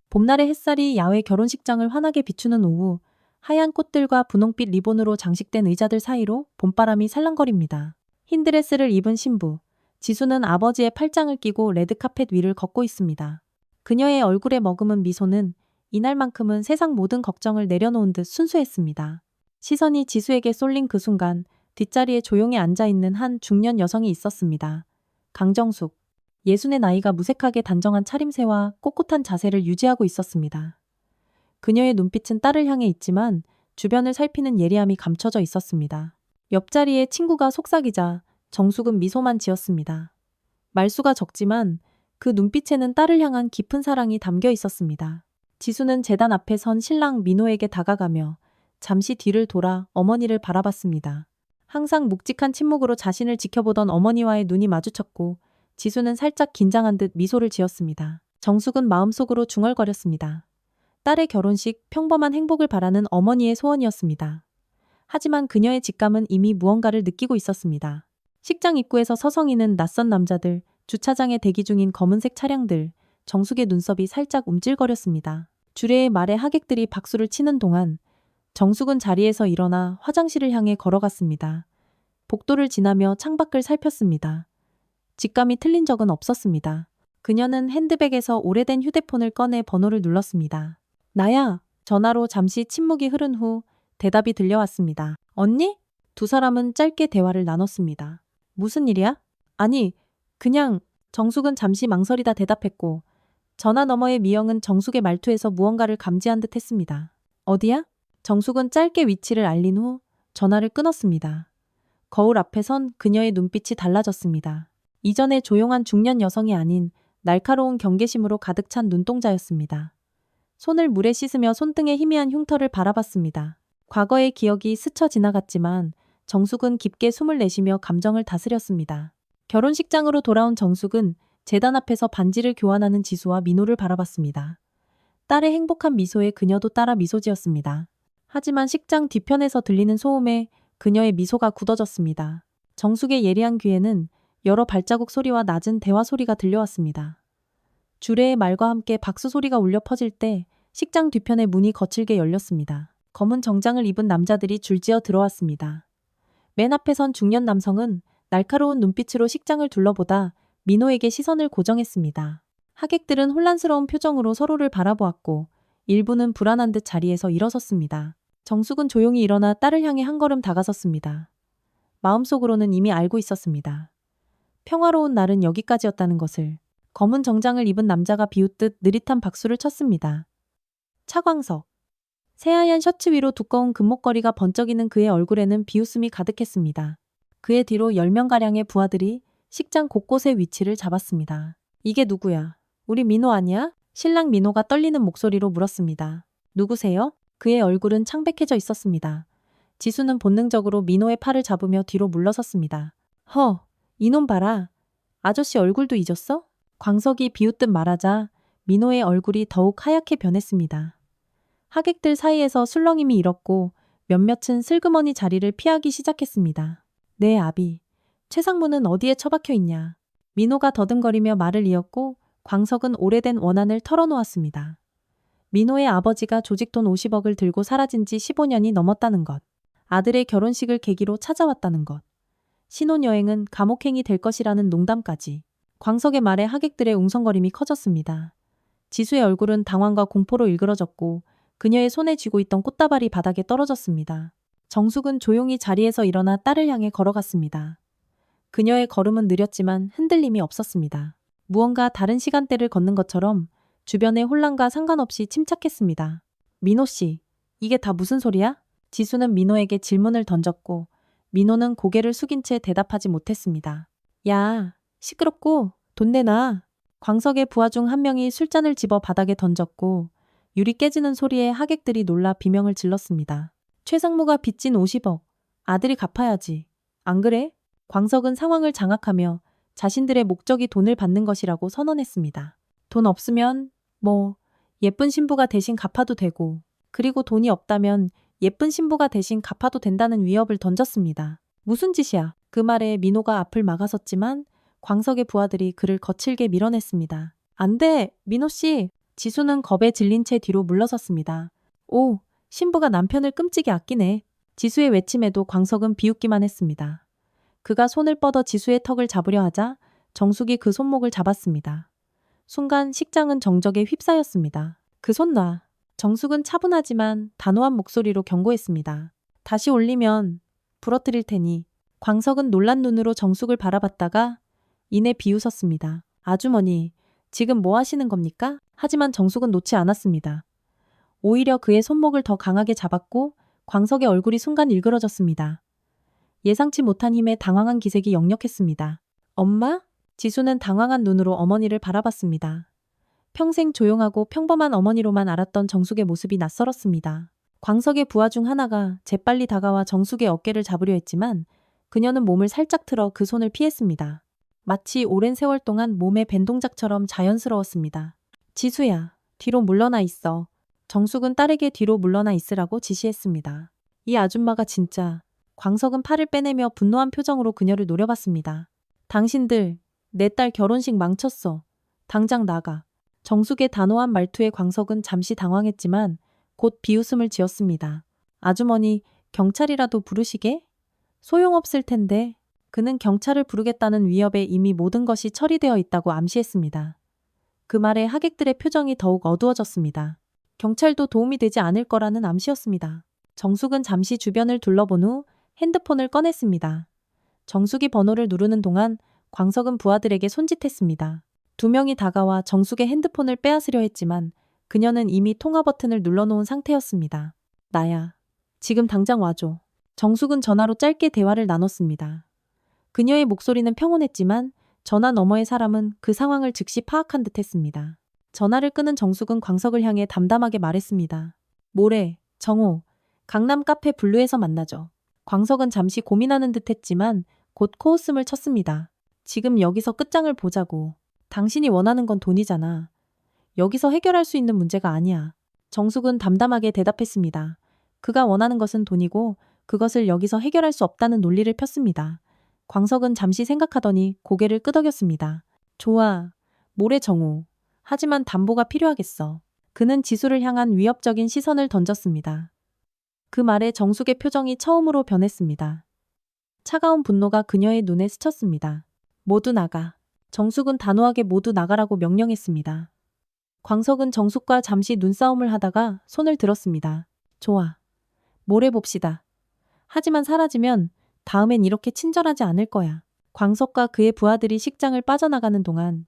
봄날의 햇살이 야외 결혼식장을 환하게 비추는 오후, 하얀 꽃들과 분홍빛 리본으로 장식된 의자들 사이로 봄바람이 살랑거립니다. 흰 드레스를 입은 신부, 지수는 아버지의 팔짱을 끼고 레드카펫 위를 걷고 있습니다. 그녀의 얼굴에 머금은 미소는 이날만큼은 세상 모든 걱정을 내려놓은 듯 순수했습니다. 시선이 지수에게 쏠린 그 순간 뒷자리에 조용히 앉아있는 한 중년 여성이 있었습니다. 강정숙. 예순의 나이가 무색하게 단정한 차림새와 꼿꼿한 자세를 유지하고 있었습니다. 그녀의 눈빛은 딸을 향해 있지만 주변을 살피는 예리함이 감춰져 있었습니다. 옆자리에 친구가 속삭이자 정숙은 미소만 지었습니다. 말수가 적지만 그 눈빛에는 딸을 향한 깊은 사랑이 담겨 있었습니다. 지수는 재단 앞에 선 신랑 민호에게 다가가며 잠시 뒤를 돌아 어머니를 바라봤습니다. 항상 묵직한 침묵으로 자신을 지켜보던 어머니와의 눈이 마주쳤고 지수는 살짝 긴장한 듯 미소를 지었습니다. 정숙은 마음속으로 중얼거렸습니다. 딸의 결혼식, 평범한 행복을 바라는 어머니의 소원이었습니다. 하지만 그녀의 직감은 이미 무언가를 느끼고 있었습니다. 식장 입구에서 서성이는 낯선 남자들, 주차장에 대기 중인 검은색 차량들, 정숙의 눈썹이 살짝 움찔거렸습니다. 주례의 말에 하객들이 박수를 치는 동안 정숙은 자리에서 일어나 화장실을 향해 걸어갔습니다. 복도를 지나며 창밖을 살폈습니다. 직감이 틀린 적은 없었습니다. 그녀는 핸드백에서 오래된 휴대폰을 꺼내 번호를 눌렀습니다. 나야. 전화로 잠시 침묵이 흐른 후 대답이 들려왔습니다. 언니? 두 사람은 짧게 대화를 나눴습니다. 무슨 일이야? 아니, 그냥. 정숙은 잠시 망설이다 대답했고 전화 너머의 미영은 정숙의 말투에서 무언가를 감지한 듯 했습니다. 어디야? 정숙은 짧게 위치를 알린 후 전화를 끊었습니다. 거울 앞에 선 그녀의 눈빛이 달라졌습니다. 이전의 조용한 중년 여성이 아닌 날카로운 경계심으로 가득 찬 눈동자였습니다. 손을 물에 씻으며 손등의 희미한 흉터를 바라봤습니다. 과거의 기억이 스쳐 지나갔지만 정숙은 깊게 숨을 내쉬며 감정을 다스렸습니다. 결혼식장으로 돌아온 정숙은 재단 앞에서 반지를 교환하는 지수와 민호를 바라봤습니다. 딸의 행복한 미소에 그녀도 따라 미소 지었습니다. 하지만 식장 뒤편에서 들리는 소음에 그녀의 미소가 굳어졌습니다. 정숙의 예리한 귀에는 여러 발자국 소리와 낮은 대화 소리가 들려왔습니다. 주례의 말과 함께 박수 소리가 울려 퍼질 때 식장 뒤편의 문이 거칠게 열렸습니다. 검은 정장을 입은 남자들이 줄지어 들어왔습니다. 맨 앞에 선 중년 남성은 날카로운 눈빛으로 식장을 둘러보다 민호에게 시선을 고정했습니다. 하객들은 혼란스러운 표정으로 서로를 바라보았고 일부는 불안한 듯 자리에서 일어섰습니다. 정숙은 조용히 일어나 딸을 향해 한 걸음 다가섰습니다. 마음속으로는 이미 알고 있었습니다. 평화로운 날은 여기까지였다는 것을. 검은 정장을 입은 남자가 비웃듯 느릿한 박수를 쳤습니다. 차광석. 새하얀 셔츠 위로 두꺼운 금목걸이가 번쩍이는 그의 얼굴에는 비웃음이 가득했습니다. 그의 뒤로 10명가량의 부하들이 식장 곳곳에 위치를 잡았습니다. 이게 누구야? 우리 민호 아니야? 신랑 민호가 떨리는 목소리로 물었습니다. 누구세요? 그의 얼굴은 창백해져 있었습니다. 지수는 본능적으로 민호의 팔을 잡으며 뒤로 물러섰습니다. 허, 이놈 봐라. 아저씨 얼굴도 잊었어? 광석이 비웃듯 말하자 민호의 얼굴이 더욱 하얗게 변했습니다. 하객들 사이에서 술렁임이 일었고 몇몇은 슬그머니 자리를 피하기 시작했습니다. 네, 아비. 최상무는 어디에 처박혀 있냐. 민호가 더듬거리며 말을 이었고 광석은 오래된 원한을 털어놓았습니다. 민호의 아버지가 조직 돈 50억을 들고 사라진 지 15년이 넘었다는 것. 아들의 결혼식을 계기로 찾아왔다는 것. 신혼여행은 감옥행이 될 것이라는 농담까지. 광석의 말에 하객들의 웅성거림이 커졌습니다. 지수의 얼굴은 당황과 공포로 일그러졌고 그녀의 손에 쥐고 있던 꽃다발이 바닥에 떨어졌습니다. 정숙은 조용히 자리에서 일어나 딸을 향해 걸어갔습니다. 그녀의 걸음은 느렸지만 흔들림이 없었습니다. 무언가 다른 시간대를 걷는 것처럼 주변의 혼란과 상관없이 침착했습니다. 민호 씨, 이게 다 무슨 소리야? 지수는 민호에게 질문을 던졌고 민호는 고개를 숙인 채 대답하지 못했습니다. 야, 시끄럽고 돈 내놔. 광석의 부하 중 한 명이 술잔을 집어 바닥에 던졌고 유리 깨지는 소리에 하객들이 놀라 비명을 질렀습니다. 최상무가 빚진 50억. 아들이 갚아야지. 안 그래? 광석은 상황을 장악하며 자신들의 목적이 돈을 받는 것이라고 선언했습니다. 돈 없으면 예쁜 신부가 대신 갚아도 되고 그리고 돈이 없다면 예쁜 신부가 대신 갚아도 된다는 위협을 던졌습니다. 무슨 짓이야? 그 말에 민호가 앞을 막아섰지만 광석의 부하들이 그를 거칠게 밀어냈습니다. 안 돼! 민호 씨! 지수는 겁에 질린 채 뒤로 물러섰습니다. 오, 신부가 남편을 끔찍이 아끼네. 지수의 외침에도 광석은 비웃기만 했습니다. 그가 손을 뻗어 지수의 턱을 잡으려 하자 정숙이 그 손목을 잡았습니다. 순간 식장은 정적에 휩싸였습니다. 그 손 놔. 정숙은 차분하지만 단호한 목소리로 경고했습니다. 다시 올리면 부러뜨릴 테니. 광석은 놀란 눈으로 정숙을 바라봤다가 이내 비웃었습니다. 아주머니, 지금 뭐 하시는 겁니까? 하지만 정숙은 놓지 않았습니다. 오히려 그의 손목을 더 강하게 잡았고 광석의 얼굴이 순간 일그러졌습니다. 예상치 못한 힘에 당황한 기색이 역력했습니다. 엄마? 지수는 당황한 눈으로 어머니를 바라봤습니다. 평생 조용하고 평범한 어머니로만 알았던 정숙의 모습이 낯설었습니다. 광석의 부하 중 하나가 재빨리 다가와 정숙의 어깨를 잡으려 했지만 그녀는 몸을 살짝 틀어 그 손을 피했습니다. 마치 오랜 세월 동안 몸의 밴 동작처럼 자연스러웠습니다. 지수야, 뒤로 물러나 있어. 정숙은 딸에게 뒤로 물러나 있으라고 지시했습니다. 이 아줌마가 진짜. 광석은 팔을 빼내며 분노한 표정으로 그녀를 노려봤습니다. 당신들, 내 딸 결혼식 망쳤어. 당장 나가. 정숙의 단호한 말투에 광석은 잠시 당황했지만 곧 비웃음을 지었습니다. 아주머니, 경찰이라도 부르시게? 소용없을 텐데. 그는 경찰을 부르겠다는 위협에 이미 모든 것이 처리되어 있다고 암시했습니다. 그 말에 하객들의 표정이 더욱 어두워졌습니다. 경찰도 도움이 되지 않을 거라는 암시였습니다. 정숙은 잠시 주변을 둘러본 후 핸드폰을 꺼냈습니다. 정숙이 번호를 누르는 동안 광석은 부하들에게 손짓했습니다. 두 명이 다가와 정숙의 핸드폰을 빼앗으려 했지만 그녀는 이미 통화 버튼을 눌러놓은 상태였습니다. 나야. 지금 당장 와줘. 정숙은 전화로 짧게 대화를 나눴습니다. 그녀의 목소리는 평온했지만 전화 너머의 사람은 그 상황을 즉시 파악한 듯 했습니다. 전화를 끊은 정숙은 광석을 향해 담담하게 말했습니다. 모레, 정호, 강남 카페 블루에서 만나죠. 광석은 잠시 고민하는 듯 했지만 곧 코웃음을 쳤습니다. 지금 여기서 끝장을 보자고. 당신이 원하는 건 돈이잖아. 여기서 해결할 수 있는 문제가 아니야. 정숙은 담담하게 대답했습니다. 그가 원하는 것은 돈이고 그것을 여기서 해결할 수 없다는 논리를 폈습니다. 광석은 잠시 생각하더니 고개를 끄덕였습니다. 좋아. 모레 정오. 하지만 담보가 필요하겠어. 그는 지수를 향한 위협적인 시선을 던졌습니다. 그 말에 정숙의 표정이 처음으로 변했습니다. 차가운 분노가 그녀의 눈에 스쳤습니다. 모두 나가. 정숙은 단호하게 모두 나가라고 명령했습니다. 광석은 정숙과 잠시 눈싸움을 하다가 손을 들었습니다. 좋아. 모레 봅시다. 하지만 사라지면 다음엔 이렇게 친절하지 않을 거야. 광석과 그의 부하들이 식장을 빠져나가는 동안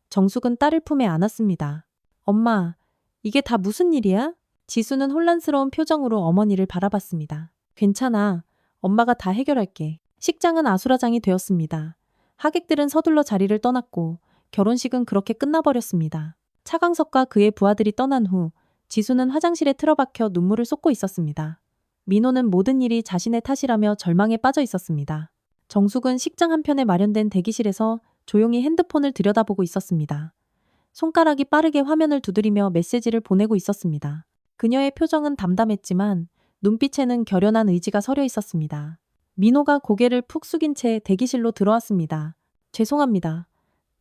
정숙은 딸을 품에 안았습니다. 엄마, 이게 다 무슨 일이야? 지수는 혼란스러운 표정으로 어머니를 바라봤습니다. 괜찮아. 엄마가 다 해결할게. 식장은 아수라장이 되었습니다. 하객들은 서둘러 자리를 떠났고 결혼식은 그렇게 끝나버렸습니다. 차광석과 그의 부하들이 떠난 후 지수는 화장실에 틀어박혀 눈물을 쏟고 있었습니다. 민호는 모든 일이 자신의 탓이라며 절망에 빠져 있었습니다. 정숙은 식장 한편에 마련된 대기실에서 조용히 핸드폰을 들여다보고 있었습니다. 손가락이 빠르게 화면을 두드리며 메시지를 보내고 있었습니다. 그녀의 표정은 담담했지만 눈빛에는 결연한 의지가 서려 있었습니다. 민호가 고개를 푹 숙인 채 대기실로 들어왔습니다. 죄송합니다.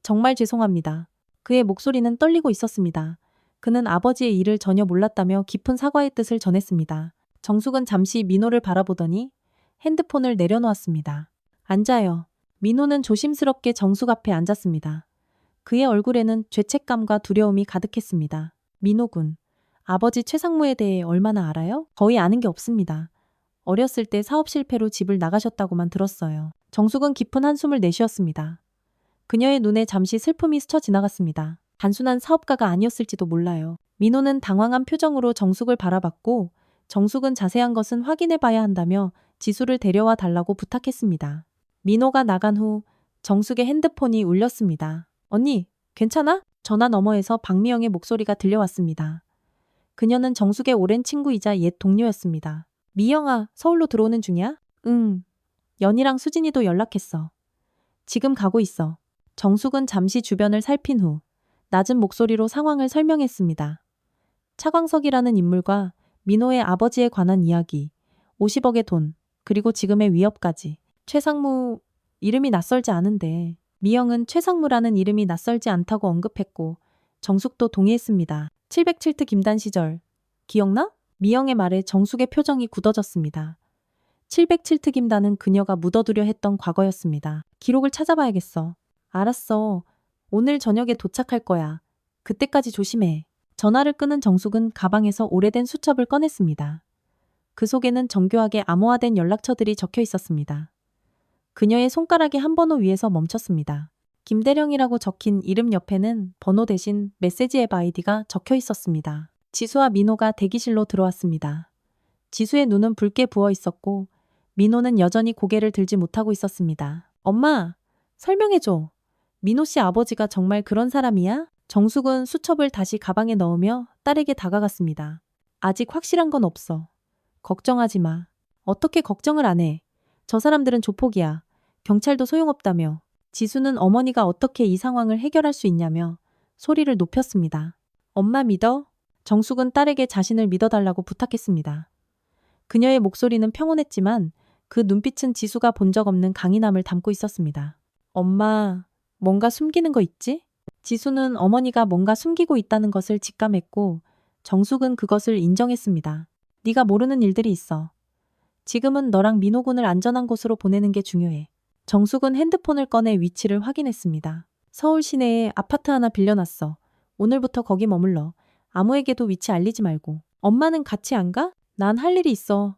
정말 죄송합니다. 그의 목소리는 떨리고 있었습니다. 그는 아버지의 일을 전혀 몰랐다며 깊은 사과의 뜻을 전했습니다. 정숙은 잠시 민호를 바라보더니 핸드폰을 내려놓았습니다. 앉아요. 민호는 조심스럽게 정숙 앞에 앉았습니다. 그의 얼굴에는 죄책감과 두려움이 가득했습니다. 민호군, 아버지 최상무에 대해 얼마나 알아요? 거의 아는 게 없습니다. 어렸을 때 사업 실패로 집을 나가셨다고만 들었어요. 정숙은 깊은 한숨을 내쉬었습니다. 그녀의 눈에 잠시 슬픔이 스쳐 지나갔습니다. 단순한 사업가가 아니었을지도 몰라요. 민호는 당황한 표정으로 정숙을 바라봤고 정숙은 자세한 것은 확인해 봐야 한다며 지수를 데려와 달라고 부탁했습니다. 민호가 나간 후 정숙의 핸드폰이 울렸습니다. 언니, 괜찮아? 전화 너머에서 박미영의 목소리가 들려왔습니다. 그녀는 정숙의 오랜 친구이자 옛 동료였습니다. 미영아, 서울로 들어오는 중이야? 응. 연희랑 수진이도 연락했어. 지금 가고 있어. 정숙은 잠시 주변을 살핀 후 낮은 목소리로 상황을 설명했습니다. 차광석이라는 인물과 민호의 아버지에 관한 이야기, 50억의 돈, 그리고 지금의 위협까지. 최상무, 이름이 낯설지 않은데 미영은 최상무라는 이름이 낯설지 않다고 언급했고 정숙도 동의했습니다. 707트 김단 시절. 기억나? 미영의 말에 정숙의 표정이 굳어졌습니다. 707트 김단은 그녀가 묻어두려 했던 과거였습니다. 기록을 찾아봐야겠어. 알았어. 오늘 저녁에 도착할 거야. 그때까지 조심해. 전화를 끊은 정숙은 가방에서 오래된 수첩을 꺼냈습니다. 그 속에는 정교하게 암호화된 연락처들이 적혀 있었습니다. 그녀의 손가락이 한 번호 위에서 멈췄습니다. 김대령이라고 적힌 이름 옆에는 번호 대신 메시지 앱 아이디가 적혀 있었습니다. 지수와 민호가 대기실로 들어왔습니다. 지수의 눈은 붉게 부어 있었고 민호는 여전히 고개를 들지 못하고 있었습니다. 엄마, 설명해줘. 민호 씨 아버지가 정말 그런 사람이야? 정숙은 수첩을 다시 가방에 넣으며 딸에게 다가갔습니다. 아직 확실한 건 없어. 걱정하지 마. 어떻게 걱정을 안 해. 저 사람들은 조폭이야. 경찰도 소용없다며. 지수는 어머니가 어떻게 이 상황을 해결할 수 있냐며 소리를 높였습니다. 엄마 믿어? 정숙은 딸에게 자신을 믿어달라고 부탁했습니다. 그녀의 목소리는 평온했지만 그 눈빛은 지수가 본 적 없는 강인함을 담고 있었습니다. 엄마, 뭔가 숨기는 거 있지? 지수는 어머니가 뭔가 숨기고 있다는 것을 직감했고 정숙은 그것을 인정했습니다. 네가 모르는 일들이 있어. 지금은 너랑 민호 군을 안전한 곳으로 보내는 게 중요해. 정숙은 핸드폰을 꺼내 위치를 확인했습니다. 서울 시내에 아파트 하나 빌려놨어. 오늘부터 거기 머물러. 아무에게도 위치 알리지 말고. 엄마는 같이 안 가? 난 할 일이 있어.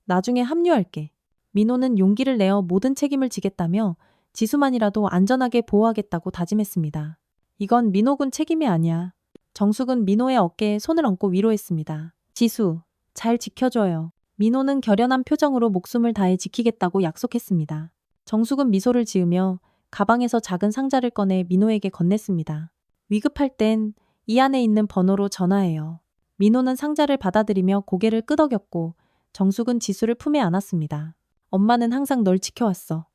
나중에 합류할게. 민호는 용기를 내어 모든 책임을 지겠다며 지수만이라도 안전하게 보호하겠다고 다짐했습니다. 이건 민호 군 책임이 아니야. 정숙은 민호의 어깨에 손을 얹고 위로했습니다. 지수, 잘 지켜줘요. 민호는 결연한 표정으로 목숨을 다해 지키겠다고 약속했습니다. 정숙은 미소를 지으며 가방에서 작은 상자를 꺼내 민호에게 건넸습니다. 위급할 땐 이 안에 있는 번호로 전화해요. 민호는 상자를 받아들이며 고개를 끄덕였고 정숙은 지수를 품에 안았습니다. 엄마는 항상 널 지켜왔어.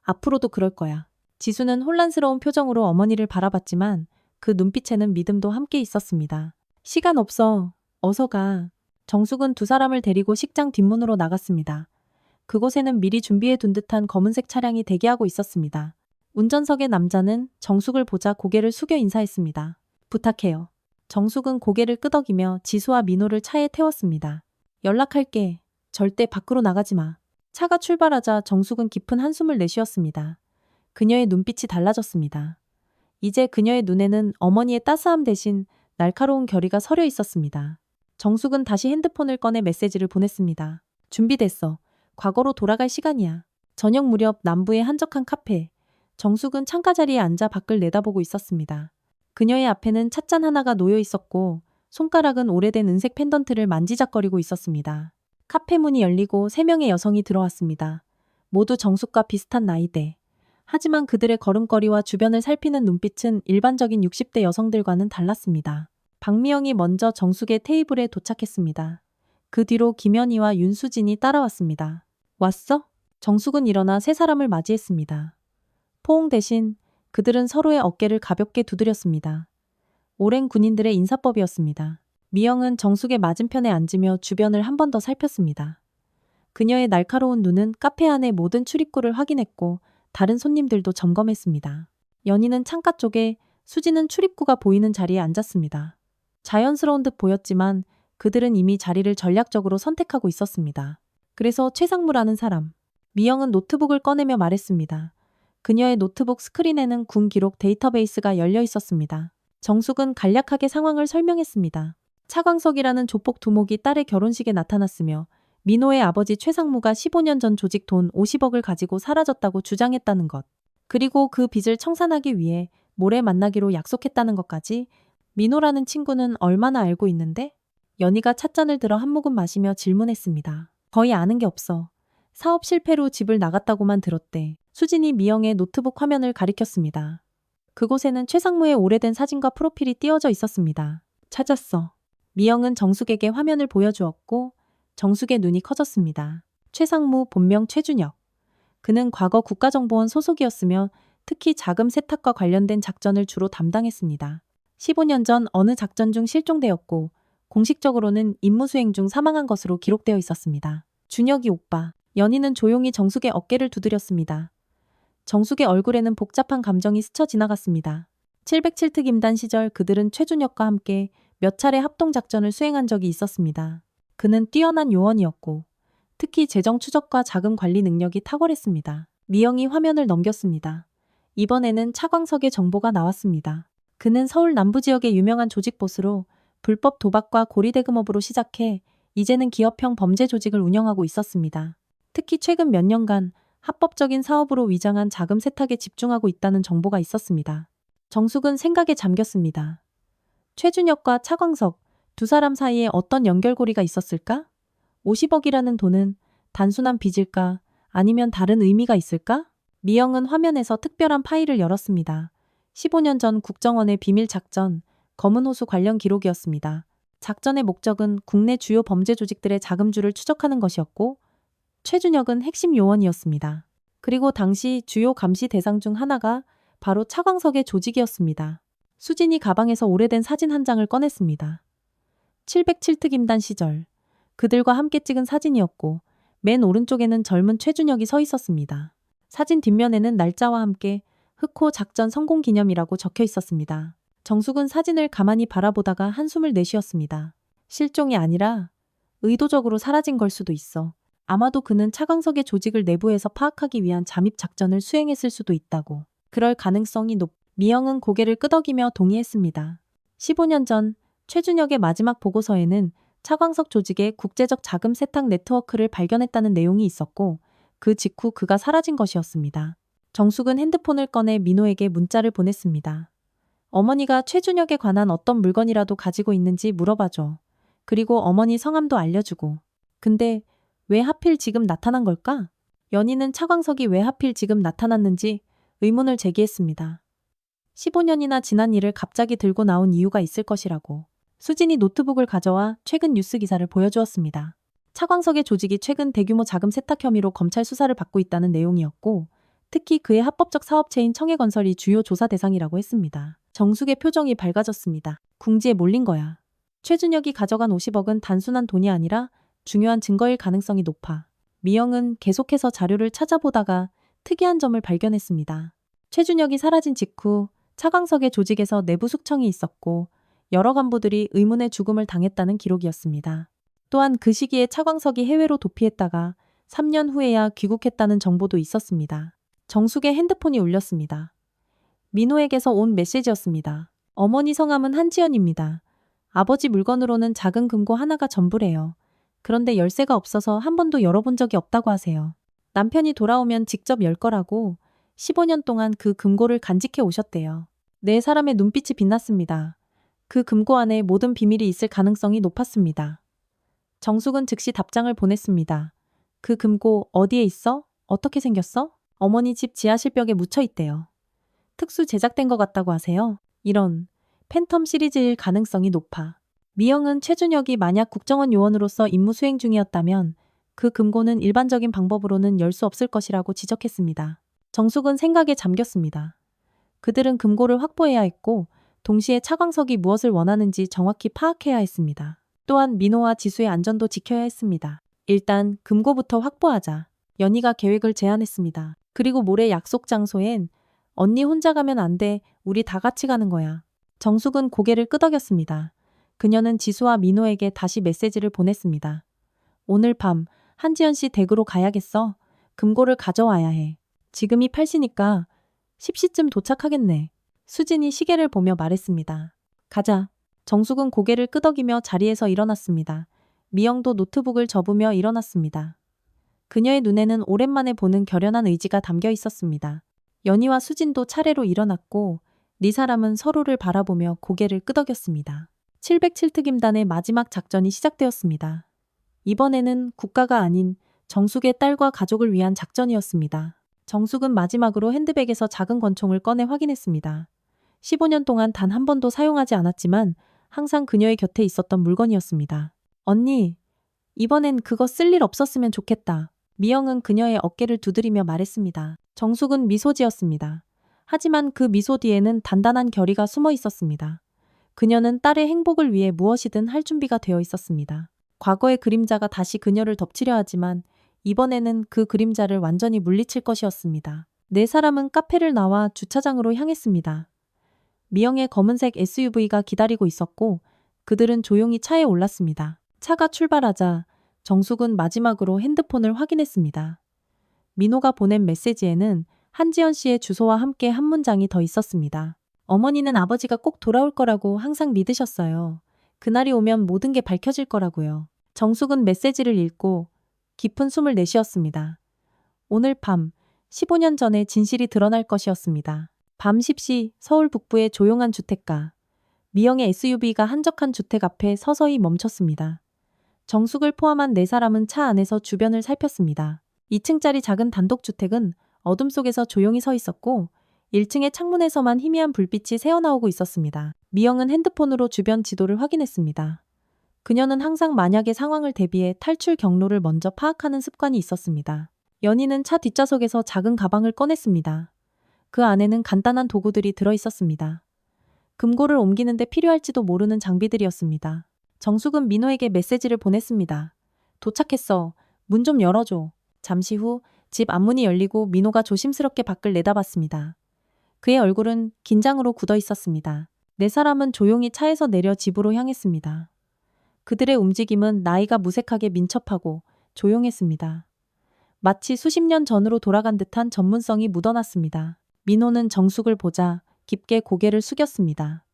앞으로도 그럴 거야. 지수는 혼란스러운 표정으로 어머니를 바라봤지만 그 눈빛에는 믿음도 함께 있었습니다. 시간 없어. 어서 가. 정숙은 두 사람을 데리고 식장 뒷문으로 나갔습니다. 그곳에는 미리 준비해 둔 듯한 검은색 차량이 대기하고 있었습니다. 운전석의 남자는 정숙을 보자 고개를 숙여 인사했습니다. 부탁해요. 정숙은 고개를 끄덕이며 지수와 민호를 차에 태웠습니다. 연락할게. 절대 밖으로 나가지 마. 차가 출발하자 정숙은 깊은 한숨을 내쉬었습니다. 그녀의 눈빛이 달라졌습니다. 이제 그녀의 눈에는 어머니의 따스함 대신 날카로운 결의가 서려 있었습니다. 정숙은 다시 핸드폰을 꺼내 메시지를 보냈습니다. 준비됐어. 과거로 돌아갈 시간이야. 저녁 무렵 남부의 한적한 카페. 정숙은 창가 자리에 앉아 밖을 내다보고 있었습니다. 그녀의 앞에는 찻잔 하나가 놓여 있었고 손가락은 오래된 은색 펜던트를 만지작거리고 있었습니다. 카페 문이 열리고 3명의 여성이 들어왔습니다. 모두 정숙과 비슷한 나이대. 하지만 그들의 걸음걸이와 주변을 살피는 눈빛은 일반적인 60대 여성들과는 달랐습니다. 박미영이 먼저 정숙의 테이블에 도착했습니다. 그 뒤로 김연희와 윤수진이 따라왔습니다. 왔어? 정숙은 일어나 세 사람을 맞이했습니다. 포옹 대신 그들은 서로의 어깨를 가볍게 두드렸습니다. 오랜 군인들의 인사법이었습니다. 미영은 정숙의 맞은편에 앉으며 주변을 한 번 더 살폈습니다. 그녀의 날카로운 눈은 카페 안의 모든 출입구를 확인했고 다른 손님들도 점검했습니다. 연희는 창가 쪽에, 수지는 출입구가 보이는 자리에 앉았습니다. 자연스러운 듯 보였지만 그들은 이미 자리를 전략적으로 선택하고 있었습니다. 그래서 최상무라는 사람. 미영은 노트북을 꺼내며 말했습니다. 그녀의 노트북 스크린에는 군 기록 데이터베이스가 열려 있었습니다. 정숙은 간략하게 상황을 설명했습니다. 차광석이라는 조폭 두목이 딸의 결혼식에 나타났으며 민호의 아버지 최상무가 15년 전 조직 돈 50억을 가지고 사라졌다고 주장했다는 것. 그리고 그 빚을 청산하기 위해 모레 만나기로 약속했다는 것까지. 민호라는 친구는 얼마나 알고 있는데? 연희가 찻잔을 들어 한 모금 마시며 질문했습니다. 거의 아는 게 없어. 사업 실패로 집을 나갔다고만 들었대. 수진이 미영의 노트북 화면을 가리켰습니다. 그곳에는 최상무의 오래된 사진과 프로필이 띄어져 있었습니다. 찾았어. 미영은 정숙에게 화면을 보여주었고 정숙의 눈이 커졌습니다. 최상무 본명 최준혁. 그는 과거 국가정보원 소속이었으며 특히 자금 세탁과 관련된 작전을 주로 담당했습니다. 15년 전 어느 작전 중 실종되었고 공식적으로는 임무 수행 중 사망한 것으로 기록되어 있었습니다. 준혁이 오빠. 연희는 조용히 정숙의 어깨를 두드렸습니다. 정숙의 얼굴에는 복잡한 감정이 스쳐 지나갔습니다. 707특 임단 시절 그들은 최준혁과 함께 몇 차례 합동작전을 수행한 적이 있었습니다. 그는 뛰어난 요원이었고 특히 재정 추적과 자금 관리 능력이 탁월했습니다. 미영이 화면을 넘겼습니다. 이번에는 차광석의 정보가 나왔습니다. 그는 서울 남부 지역의 유명한 조직 보스로 불법 도박과 고리대금업으로 시작해 이제는 기업형 범죄 조직을 운영하고 있었습니다. 특히 최근 몇 년간 합법적인 사업으로 위장한 자금 세탁에 집중하고 있다는 정보가 있었습니다. 정숙은 생각에 잠겼습니다. 최준혁과 차광석 두 사람 사이에 어떤 연결고리가 있었을까? 50억이라는 돈은 단순한 빚일까? 아니면 다른 의미가 있을까? 미영은 화면에서 특별한 파일을 열었습니다. 15년 전 국정원의 비밀 작전, 검은 호수 관련 기록이었습니다. 작전의 목적은 국내 주요 범죄 조직들의 자금줄을 추적하는 것이었고 최준혁은 핵심 요원이었습니다. 그리고 당시 주요 감시 대상 중 하나가 바로 차광석의 조직이었습니다. 수진이 가방에서 오래된 사진 한 장을 꺼냈습니다. 707특임단 시절 그들과 함께 찍은 사진이었고 맨 오른쪽에는 젊은 최준혁이 서 있었습니다. 사진 뒷면에는 날짜와 함께 흑호 작전 성공 기념이라고 적혀 있었습니다. 정숙은 사진을 가만히 바라보다가 한숨을 내쉬었습니다. 실종이 아니라 의도적으로 사라진 걸 수도 있어. 아마도 그는 차광석의 조직을 내부에서 파악하기 위한 잠입 작전을 수행했을 수도 있다고. 그럴 가능성이 미영은 고개를 끄덕이며 동의했습니다. 15년 전 최준혁의 마지막 보고서에는 차광석 조직의 국제적 자금 세탁 네트워크를 발견했다는 내용이 있었고 그 직후 그가 사라진 것이었습니다. 정숙은 핸드폰을 꺼내 민호에게 문자를 보냈습니다. 어머니가 최준혁에 관한 어떤 물건이라도 가지고 있는지 물어봐줘. 그리고 어머니 성함도 알려주고. 근데 왜 하필 지금 나타난 걸까? 연희는 차광석이 왜 하필 지금 나타났는지 의문을 제기했습니다. 15년이나 지난 일을 갑자기 들고 나온 이유가 있을 것이라고. 수진이 노트북을 가져와 최근 뉴스 기사를 보여주었습니다. 차광석의 조직이 최근 대규모 자금 세탁 혐의로 검찰 수사를 받고 있다는 내용이었고 특히 그의 합법적 사업체인 청해건설이 주요 조사 대상이라고 했습니다. 정숙의 표정이 밝아졌습니다. 궁지에 몰린 거야. 최준혁이 가져간 50억은 단순한 돈이 아니라 중요한 증거일 가능성이 높아. 미영은 계속해서 자료를 찾아보다가 특이한 점을 발견했습니다. 최준혁이 사라진 직후 차광석의 조직에서 내부 숙청이 있었고 여러 간부들이 의문의 죽음을 당했다는 기록이었습니다. 또한 그 시기에 차광석이 해외로 도피했다가 3년 후에야 귀국했다는 정보도 있었습니다. 정숙의 핸드폰이 울렸습니다. 민호에게서 온 메시지였습니다. 어머니 성함은 한지연입니다. 아버지 물건으로는 작은 금고 하나가 전부래요. 그런데 열쇠가 없어서 한 번도 열어본 적이 없다고 하세요. 남편이 돌아오면 직접 열 거라고 15년 동안 그 금고를 간직해 오셨대요. 네 사람의 눈빛이 빛났습니다. 그 금고 안에 모든 비밀이 있을 가능성이 높았습니다. 정숙은 즉시 답장을 보냈습니다. 그 금고 어디에 있어? 어떻게 생겼어? 어머니 집 지하실벽에 묻혀 있대요. 특수 제작된 것 같다고 하세요. 이런 팬텀 시리즈일 가능성이 높아. 미영은 최준혁이 만약 국정원 요원으로서 임무 수행 중이었다면 그 금고는 일반적인 방법으로는 열 수 없을 것이라고 지적했습니다. 정숙은 생각에 잠겼습니다. 그들은 금고를 확보해야 했고 동시에 차광석이 무엇을 원하는지 정확히 파악해야 했습니다. 또한 민호와 지수의 안전도 지켜야 했습니다. 일단 금고부터 확보하자. 연희가 계획을 제안했습니다. 그리고 모레 약속 장소엔 언니 혼자 가면 안 돼. 우리 다 같이 가는 거야. 정숙은 고개를 끄덕였습니다. 그녀는 지수와 민호에게 다시 메시지를 보냈습니다. 오늘 밤 한지연 씨 댁으로 가야겠어. 금고를 가져와야 해. 지금이 8시니까 10시쯤 도착하겠네. 수진이 시계를 보며 말했습니다. 가자. 정숙은 고개를 끄덕이며 자리에서 일어났습니다. 미영도 노트북을 접으며 일어났습니다. 그녀의 눈에는 오랜만에 보는 결연한 의지가 담겨 있었습니다. 연희와 수진도 차례로 일어났고 네 사람은 서로를 바라보며 고개를 끄덕였습니다. 707특임단의 마지막 작전이 시작되었습니다. 이번에는 국가가 아닌 정숙의 딸과 가족을 위한 작전이었습니다. 정숙은 마지막으로 핸드백에서 작은 권총을 꺼내 확인했습니다. 15년 동안 단 한 번도 사용하지 않았지만 항상 그녀의 곁에 있었던 물건이었습니다. 언니, 이번엔 그거 쓸 일 없었으면 좋겠다. 미영은 그녀의 어깨를 두드리며 말했습니다. 정숙은 미소 지었습니다. 하지만 그 미소 뒤에는 단단한 결의가 숨어 있었습니다. 그녀는 딸의 행복을 위해 무엇이든 할 준비가 되어 있었습니다. 과거의 그림자가 다시 그녀를 덮치려 하지만 이번에는 그 그림자를 완전히 물리칠 것이었습니다. 네 사람은 카페를 나와 주차장으로 향했습니다. 미영의 검은색 SUV가 기다리고 있었고 그들은 조용히 차에 올랐습니다. 차가 출발하자 정숙은 마지막으로 핸드폰을 확인했습니다. 민호가 보낸 메시지에는 한지연 씨의 주소와 함께 한 문장이 더 있었습니다. 어머니는 아버지가 꼭 돌아올 거라고 항상 믿으셨어요. 그날이 오면 모든 게 밝혀질 거라고요. 정숙은 메시지를 읽고 깊은 숨을 내쉬었습니다. 오늘 밤 15년 전에 진실이 드러날 것이었습니다. 밤 10시 서울 북부의 조용한 주택가. 미영의 SUV가 한적한 주택 앞에 서서히 멈췄습니다. 정숙을 포함한 4사람은 차 안에서 주변을 살폈습니다. 2층짜리 작은 단독주택은 어둠 속에서 조용히 서 있었고 1층의 창문에서만 희미한 불빛이 새어나오고 있었습니다. 미영은 핸드폰으로 주변 지도를 확인했습니다. 그녀는 항상 만약의 상황을 대비해 탈출 경로를 먼저 파악하는 습관이 있었습니다. 연희는 차 뒷좌석에서 작은 가방을 꺼냈습니다. 그 안에는 간단한 도구들이 들어있었습니다. 금고를 옮기는데 필요할지도 모르는 장비들이었습니다. 정숙은 민호에게 메시지를 보냈습니다. 도착했어. 문 좀 열어줘. 잠시 후 집 앞문이 열리고 민호가 조심스럽게 밖을 내다봤습니다. 그의 얼굴은 긴장으로 굳어 있었습니다. 4사람은 조용히 차에서 내려 집으로 향했습니다. 그들의 움직임은 나이가 무색하게 민첩하고 조용했습니다. 마치 수십 년 전으로 돌아간 듯한 전문성이 묻어났습니다. 민호는 정숙을 보자 깊게 고개를 숙였습니다.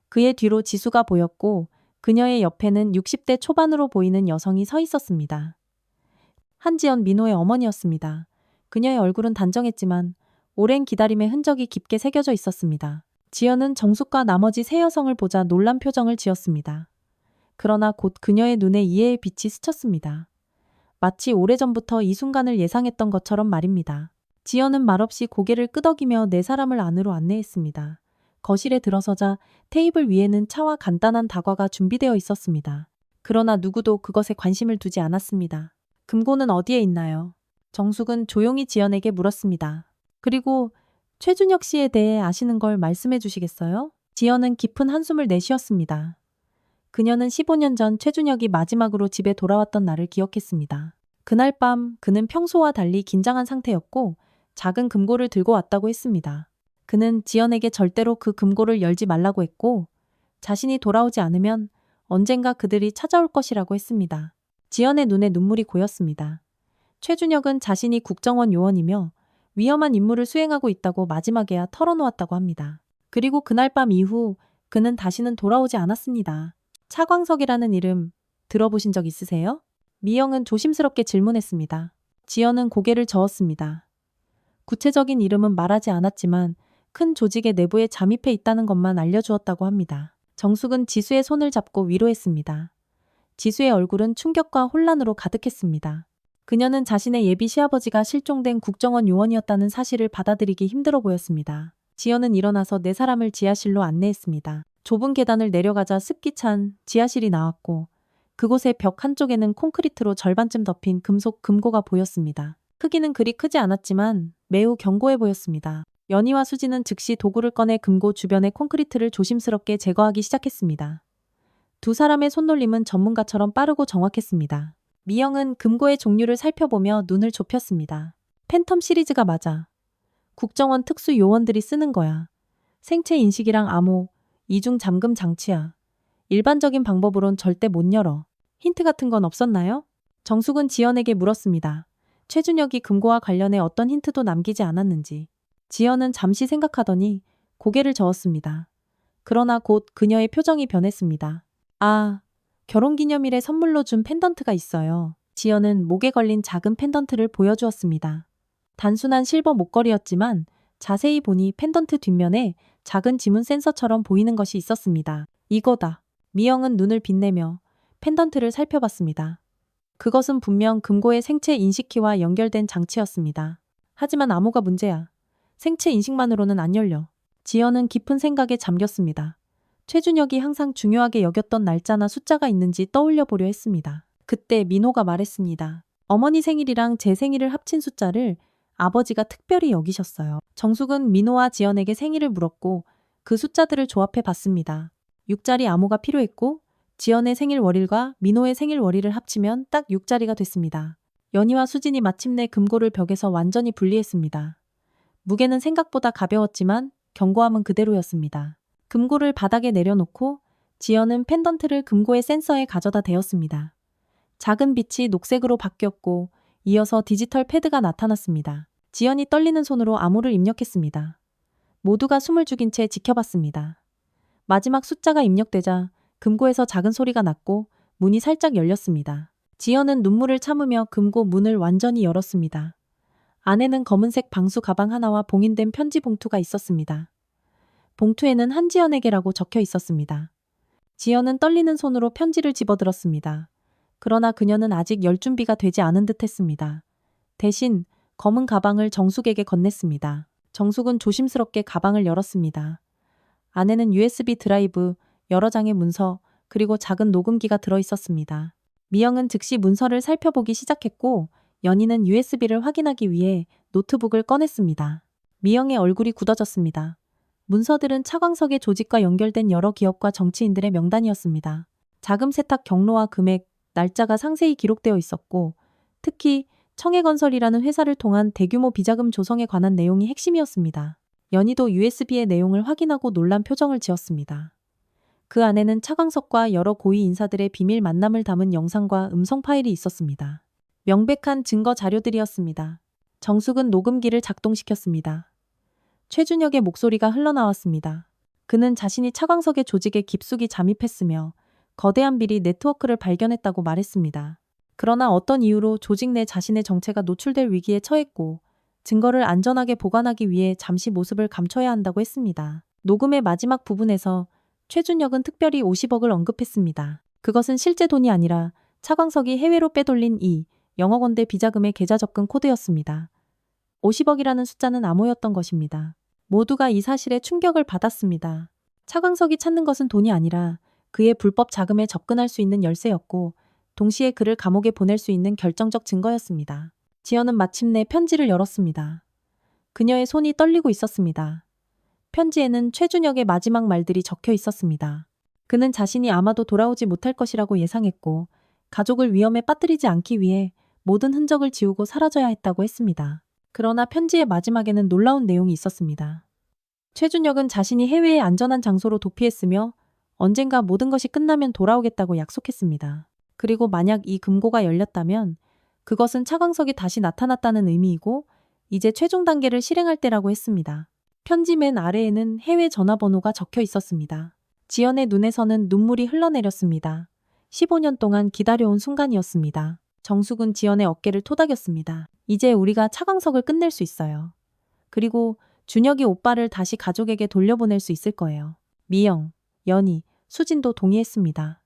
그의 뒤로 지수가 보였고 그녀의 옆에는 60대 초반으로 보이는 여성이 서 있었습니다. 한지연 민호의 어머니였습니다. 그녀의 얼굴은 단정했지만 오랜 기다림의 흔적이 깊게 새겨져 있었습니다. 지연은 정숙과 나머지 세 여성을 보자 놀란 표정을 지었습니다. 그러나 곧 그녀의 눈에 이해의 빛이 스쳤습니다. 마치 오래전부터 이 순간을 예상했던 것처럼 말입니다. 지연은 말없이 고개를 끄덕이며 4사람을 안으로 안내했습니다. 거실에 들어서자 테이블 위에는 차와 간단한 다과가 준비되어 있었습니다. 그러나 누구도 그것에 관심을 두지 않았습니다. 금고는 어디에 있나요? 정숙은 조용히 지연에게 물었습니다. 그리고 최준혁 씨에 대해 아시는 걸 말씀해 주시겠어요? 지연은 깊은 한숨을 내쉬었습니다. 그녀는 15년 전 최준혁이 마지막으로 집에 돌아왔던 날을 기억했습니다. 그날 밤 그는 평소와 달리 긴장한 상태였고 작은 금고를 들고 왔다고 했습니다. 그는 지연에게 절대로 그 금고를 열지 말라고 했고 자신이 돌아오지 않으면 언젠가 그들이 찾아올 것이라고 했습니다. 지연의 눈에 눈물이 고였습니다. 최준혁은 자신이 국정원 요원이며 위험한 임무를 수행하고 있다고 마지막에야 털어놓았다고 합니다. 그리고 그날 밤 이후 그는 다시는 돌아오지 않았습니다. 차광석이라는 이름 들어보신 적 있으세요? 미영은 조심스럽게 질문했습니다. 지연은 고개를 저었습니다. 구체적인 이름은 말하지 않았지만 큰 조직의 내부에 잠입해 있다는 것만 알려주었다고 합니다. 정숙은 지수의 손을 잡고 위로했습니다. 지수의 얼굴은 충격과 혼란으로 가득했습니다. 그녀는 자신의 예비 시아버지가 실종된 국정원 요원이었다는 사실을 받아들이기 힘들어 보였습니다. 지연은 일어나서 4사람을 지하실로 안내했습니다. 좁은 계단을 내려가자 습기 찬 지하실이 나왔고 그곳의 벽 한쪽에는 콘크리트로 절반쯤 덮인 금속 금고가 보였습니다. 크기는 그리 크지 않았지만 매우 견고해 보였습니다. 연희와 수지는 즉시 도구를 꺼내 금고 주변의 콘크리트를 조심스럽게 제거하기 시작했습니다. 2사람의 손놀림은 전문가처럼 빠르고 정확했습니다. 미영은 금고의 종류를 살펴보며 눈을 좁혔습니다. 팬텀 시리즈가 맞아. 국정원 특수 요원들이 쓰는 거야. 생체 인식이랑 암호, 이중 잠금 장치야. 일반적인 방법으론 절대 못 열어. 힌트 같은 건 없었나요? 정숙은 지연에게 물었습니다. 최준혁이 금고와 관련해 어떤 힌트도 남기지 않았는지. 지연은 잠시 생각하더니 고개를 저었습니다. 그러나 곧 그녀의 표정이 변했습니다. 아, 결혼기념일에 선물로 준 펜던트가 있어요. 지연은 목에 걸린 작은 펜던트를 보여주었습니다. 단순한 실버 목걸이였지만 자세히 보니 펜던트 뒷면에 작은 지문 센서처럼 보이는 것이 있었습니다. 이거다. 미영은 눈을 빛내며 펜던트를 살펴봤습니다. 그것은 분명 금고의 생체 인식키와 연결된 장치였습니다. 하지만 암호가 문제야. 생체 인식만으로는 안 열려. 지연은 깊은 생각에 잠겼습니다. 최준혁이 항상 중요하게 여겼던 날짜나 숫자가 있는지 떠올려 보려 했습니다. 그때 민호가 말했습니다. 어머니 생일이랑 제 생일을 합친 숫자를 아버지가 특별히 여기셨어요. 정숙은 민호와 지연에게 생일을 물었고 그 숫자들을 조합해 봤습니다. 6자리 암호가 필요했고 지연의 생일 월일과 민호의 생일 월일을 합치면 딱 6자리가 됐습니다. 연희와 수진이 마침내 금고를 벽에서 완전히 분리했습니다. 무게는 생각보다 가벼웠지만 견고함은 그대로였습니다. 금고를 바닥에 내려놓고 지연은 펜던트를 금고의 센서에 가져다 대었습니다. 작은 빛이 녹색으로 바뀌었고 이어서 디지털 패드가 나타났습니다. 지연이 떨리는 손으로 암호를 입력했습니다. 모두가 숨을 죽인 채 지켜봤습니다. 마지막 숫자가 입력되자 금고에서 작은 소리가 났고 문이 살짝 열렸습니다. 지연은 눈물을 참으며 금고 문을 완전히 열었습니다. 안에는 검은색 방수 가방 하나와 봉인된 편지 봉투가 있었습니다. 봉투에는 한지연에게라고 적혀 있었습니다. 지연은 떨리는 손으로 편지를 집어들었습니다. 그러나 그녀는 아직 열 준비가 되지 않은 듯 했습니다. 대신 검은 가방을 정숙에게 건넸습니다. 정숙은 조심스럽게 가방을 열었습니다. 안에는 USB 드라이브, 여러 장의 문서, 그리고 작은 녹음기가 들어 있었습니다. 미영은 즉시 문서를 살펴보기 시작했고 연희는 USB를 확인하기 위해 노트북을 꺼냈습니다. 미영의 얼굴이 굳어졌습니다. 문서들은 차광석의 조직과 연결된 여러 기업과 정치인들의 명단이었습니다. 자금 세탁 경로와 금액, 날짜가 상세히 기록되어 있었고 특히 청해건설이라는 회사를 통한 대규모 비자금 조성에 관한 내용이 핵심이었습니다. 연희도 USB의 내용을 확인하고 놀란 표정을 지었습니다. 그 안에는 차광석과 여러 고위 인사들의 비밀 만남을 담은 영상과 음성 파일이 있었습니다. 명백한 증거 자료들이었습니다. 정숙은 녹음기를 작동시켰습니다. 최준혁의 목소리가 흘러나왔습니다. 그는 자신이 차광석의 조직에 깊숙이 잠입했으며 거대한 비리 네트워크를 발견했다고 말했습니다. 그러나 어떤 이유로 조직 내 자신의 정체가 노출될 위기에 처했고 증거를 안전하게 보관하기 위해 잠시 모습을 감춰야 한다고 했습니다. 녹음의 마지막 부분에서 최준혁은 특별히 50억을 언급했습니다. 그것은 실제 돈이 아니라 차광석이 해외로 빼돌린 영억 원대 비자금의 계좌 접근 코드였습니다. 50억이라는 숫자는 암호였던 것입니다. 모두가 이 사실에 충격을 받았습니다. 차광석이 찾는 것은 돈이 아니라 그의 불법 자금에 접근할 수 있는 열쇠였고 동시에 그를 감옥에 보낼 수 있는 결정적 증거였습니다. 지연은 마침내 편지를 열었습니다. 그녀의 손이 떨리고 있었습니다. 편지에는 최준혁의 마지막 말들이 적혀 있었습니다. 그는 자신이 아마도 돌아오지 못할 것이라고 예상했고 가족을 위험에 빠뜨리지 않기 위해 모든 흔적을 지우고 사라져야 했다고 했습니다. 그러나 편지의 마지막에는 놀라운 내용이 있었습니다. 최준혁은 자신이 해외의 안전한 장소로 도피했으며 언젠가 모든 것이 끝나면 돌아오겠다고 약속했습니다. 그리고 만약 이 금고가 열렸다면 그것은 차광석이 다시 나타났다는 의미이고 이제 최종 단계를 실행할 때라고 했습니다. 편지 맨 아래에는 해외 전화번호가 적혀 있었습니다. 지연의 눈에서는 눈물이 흘러내렸습니다. 15년 동안 기다려온 순간이었습니다. 정숙은 지연의 어깨를 토닥였습니다. 이제 우리가 차광석을 끝낼 수 있어요. 그리고 준혁이 오빠를 다시 가족에게 돌려보낼 수 있을 거예요. 미영, 연희, 수진도 동의했습니다.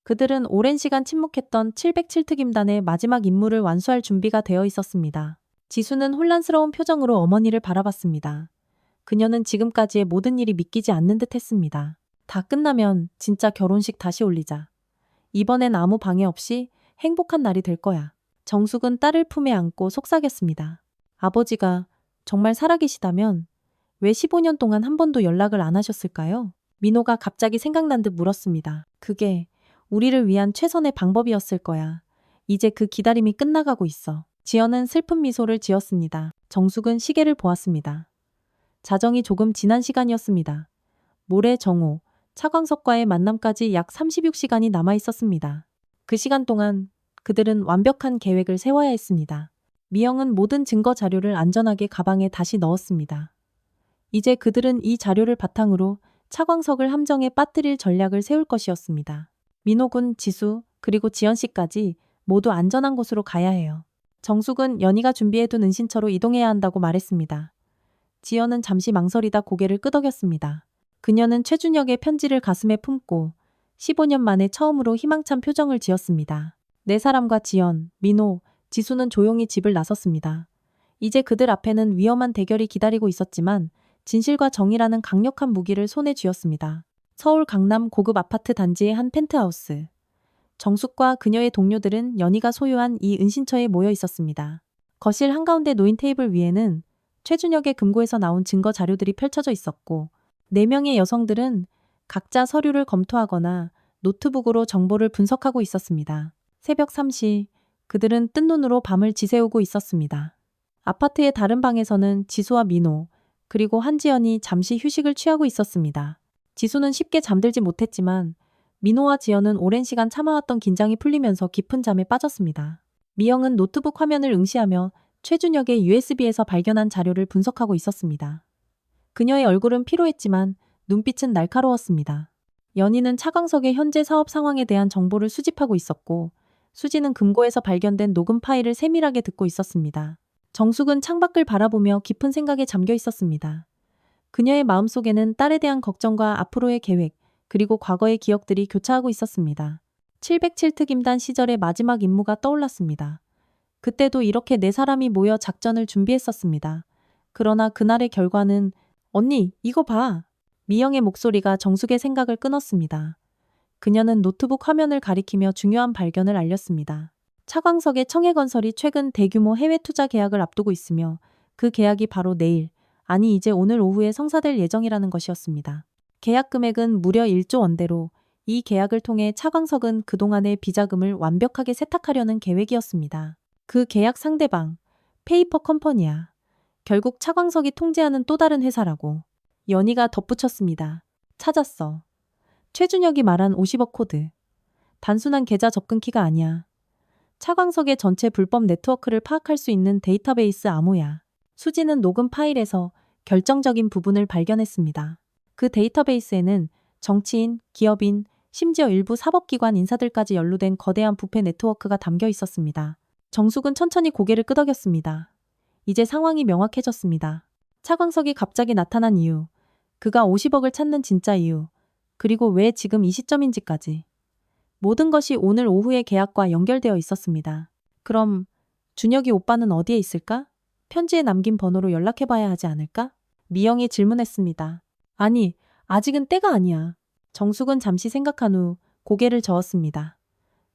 그들은 오랜 시간 침묵했던 707특임단의 마지막 임무를 완수할 준비가 되어 있었습니다. 지수는 혼란스러운 표정으로 어머니를 바라봤습니다. 그녀는 지금까지의 모든 일이 믿기지 않는 듯 했습니다. 다 끝나면 진짜 결혼식 다시 올리자. 이번엔 아무 방해 없이 행복한 날이 될 거야. 정숙은 딸을 품에 안고 속삭였습니다. 아버지가 정말 살아계시다면 왜 15년 동안 한 번도 연락을 안 하셨을까요? 민호가 갑자기 생각난 듯 물었습니다. 그게 우리를 위한 최선의 방법이었을 거야. 이제 그 기다림이 끝나가고 있어. 지연은 슬픈 미소를 지었습니다. 정숙은 시계를 보았습니다. 자정이 조금 지난 시간이었습니다. 모레 정오, 차광석과의 만남까지 약 36시간이 남아 있었습니다. 그 시간 동안 그들은 완벽한 계획을 세워야 했습니다. 미영은 모든 증거 자료를 안전하게 가방에 다시 넣었습니다. 이제 그들은 이 자료를 바탕으로 차광석을 함정에 빠뜨릴 전략을 세울 것이었습니다. 민호군, 지수, 그리고 지연 씨까지 모두 안전한 곳으로 가야 해요. 정숙은 연희가 준비해둔 은신처로 이동해야 한다고 말했습니다. 지연은 잠시 망설이다 고개를 끄덕였습니다. 그녀는 최준혁의 편지를 가슴에 품고 15년 만에 처음으로 희망찬 표정을 지었습니다. 네 사람과 지연, 민호, 지수는 조용히 집을 나섰습니다. 이제 그들 앞에는 위험한 대결이 기다리고 있었지만 진실과 정의라는 강력한 무기를 손에 쥐었습니다. 서울 강남 고급 아파트 단지의 한 펜트하우스. 정숙과 그녀의 동료들은 연희가 소유한 이 은신처에 모여 있었습니다. 거실 한가운데 놓인 테이블 위에는 최준혁의 금고에서 나온 증거 자료들이 펼쳐져 있었고 4명의 여성들은 각자 서류를 검토하거나 노트북으로 정보를 분석하고 있었습니다. 새벽 3시 그들은 뜬 눈으로 밤을 지새우고 있었습니다. 아파트의 다른 방에서는 지수와 민호 그리고 한지연이 잠시 휴식을 취하고 있었습니다. 지수는 쉽게 잠들지 못했지만 민호와 지연은 오랜 시간 참아왔던 긴장이 풀리면서 깊은 잠에 빠졌습니다. 미영은 노트북 화면을 응시하며 최준혁의 USB에서 발견한 자료를 분석하고 있었습니다. 그녀의 얼굴은 피로했지만 눈빛은 날카로웠습니다. 연희는 차광석의 현재 사업 상황에 대한 정보를 수집하고 있었고, 수지는 금고에서 발견된 녹음 파일을 세밀하게 듣고 있었습니다. 정숙은 창밖을 바라보며 깊은 생각에 잠겨 있었습니다. 그녀의 마음속에는 딸에 대한 걱정과 앞으로의 계획, 그리고 과거의 기억들이 교차하고 있었습니다. 707특임단 시절의 마지막 임무가 떠올랐습니다. 그때도 이렇게 네 사람이 모여 작전을 준비했었습니다. 그러나 그날의 결과는 언니, 이거 봐. 미영의 목소리가 정숙의 생각을 끊었습니다. 그녀는 노트북 화면을 가리키며 중요한 발견을 알렸습니다. 차광석의 청해건설이 최근 대규모 해외 투자 계약을 앞두고 있으며 그 계약이 바로 내일, 아니 이제 오늘 오후에 성사될 예정이라는 것이었습니다. 계약 금액은 무려 1조 원대로 이 계약을 통해 차광석은 그동안의 비자금을 완벽하게 세탁하려는 계획이었습니다. 그 계약 상대방, 페이퍼 컴퍼니야. 결국 차광석이 통제하는 또 다른 회사라고. 연희가 덧붙였습니다. 찾았어. 최준혁이 말한 50억 코드. 단순한 계좌 접근 키가 아니야. 차광석의 전체 불법 네트워크를 파악할 수 있는 데이터베이스 암호야. 수지는 녹음 파일에서 결정적인 부분을 발견했습니다. 그 데이터베이스에는 정치인, 기업인, 심지어 일부 사법기관 인사들까지 연루된 거대한 부패 네트워크가 담겨 있었습니다. 정숙은 천천히 고개를 끄덕였습니다. 이제 상황이 명확해졌습니다. 차광석이 갑자기 나타난 이유, 그가 50억을 찾는 진짜 이유, 그리고 왜 지금 이 시점인지까지. 모든 것이 오늘 오후의 계약과 연결되어 있었습니다. 그럼 준혁이 오빠는 어디에 있을까? 편지에 남긴 번호로 연락해봐야 하지 않을까? 미영이 질문했습니다. 아니, 아직은 때가 아니야. 정숙은 잠시 생각한 후 고개를 저었습니다.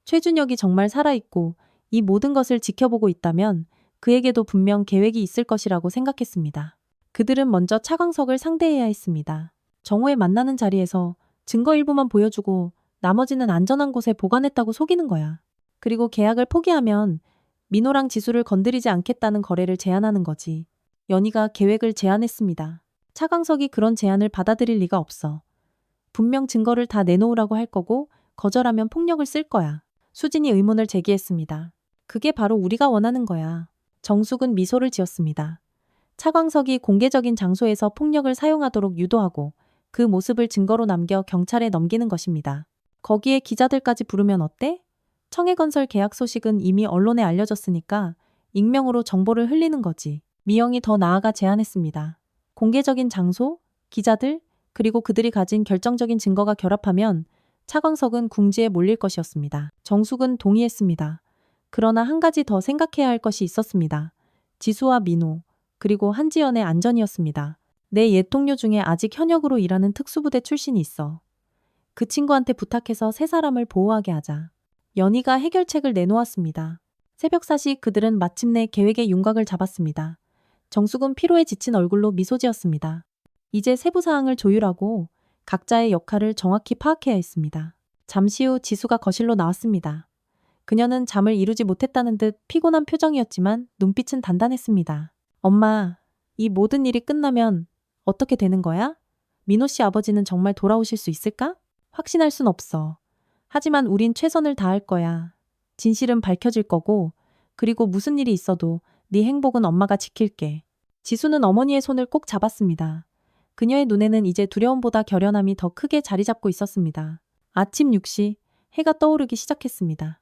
최준혁이 정말 살아있고 이 모든 것을 지켜보고 있다면 그에게도 분명 계획이 있을 것이라고 생각했습니다. 그들은 먼저 차광석을 상대해야 했습니다. 정오에 만나는 자리에서 증거 일부만 보여주고 나머지는 안전한 곳에 보관했다고 속이는 거야. 그리고 계약을 포기하면 민호랑 지수를 건드리지 않겠다는 거래를 제안하는 거지. 연희가 계획을 제안했습니다. 차광석이 그런 제안을 받아들일 리가 없어. 분명 증거를 다 내놓으라고 할 거고 거절하면 폭력을 쓸 거야. 수진이 의문을 제기했습니다. 그게 바로 우리가 원하는 거야. 정숙은 미소를 지었습니다. 차광석이 공개적인 장소에서 폭력을 사용하도록 유도하고 그 모습을 증거로 남겨 경찰에 넘기는 것입니다. 거기에 기자들까지 부르면 어때? 청해건설 계약 소식은 이미 언론에 알려졌으니까 익명으로 정보를 흘리는 거지. 미영이 더 나아가 제안했습니다. 공개적인 장소, 기자들, 그리고 그들이 가진 결정적인 증거가 결합하면 차광석은 궁지에 몰릴 것이었습니다. 정숙은 동의했습니다. 그러나 한 가지 더 생각해야 할 것이 있었습니다. 지수와 민호, 그리고 한지연의 안전이었습니다. 내 옛 동료 중에 아직 현역으로 일하는 특수부대 출신이 있어. 그 친구한테 부탁해서 세 사람을 보호하게 하자. 연희가 해결책을 내놓았습니다. 새벽 4시 그들은 마침내 계획의 윤곽을 잡았습니다. 정숙은 피로에 지친 얼굴로 미소 지었습니다. 이제 세부 사항을 조율하고 각자의 역할을 정확히 파악해야 했습니다. 잠시 후 지수가 거실로 나왔습니다. 그녀는 잠을 이루지 못했다는 듯 피곤한 표정이었지만 눈빛은 단단했습니다. 엄마, 이 모든 일이 끝나면 어떻게 되는 거야? 민호 씨 아버지는 정말 돌아오실 수 있을까? 확신할 순 없어. 하지만 우린 최선을 다할 거야. 진실은 밝혀질 거고, 그리고 무슨 일이 있어도 네 행복은 엄마가 지킬게. 지수는 어머니의 손을 꼭 잡았습니다. 그녀의 눈에는 이제 두려움보다 결연함이 더 크게 자리 잡고 있었습니다. 아침 6시, 해가 떠오르기 시작했습니다.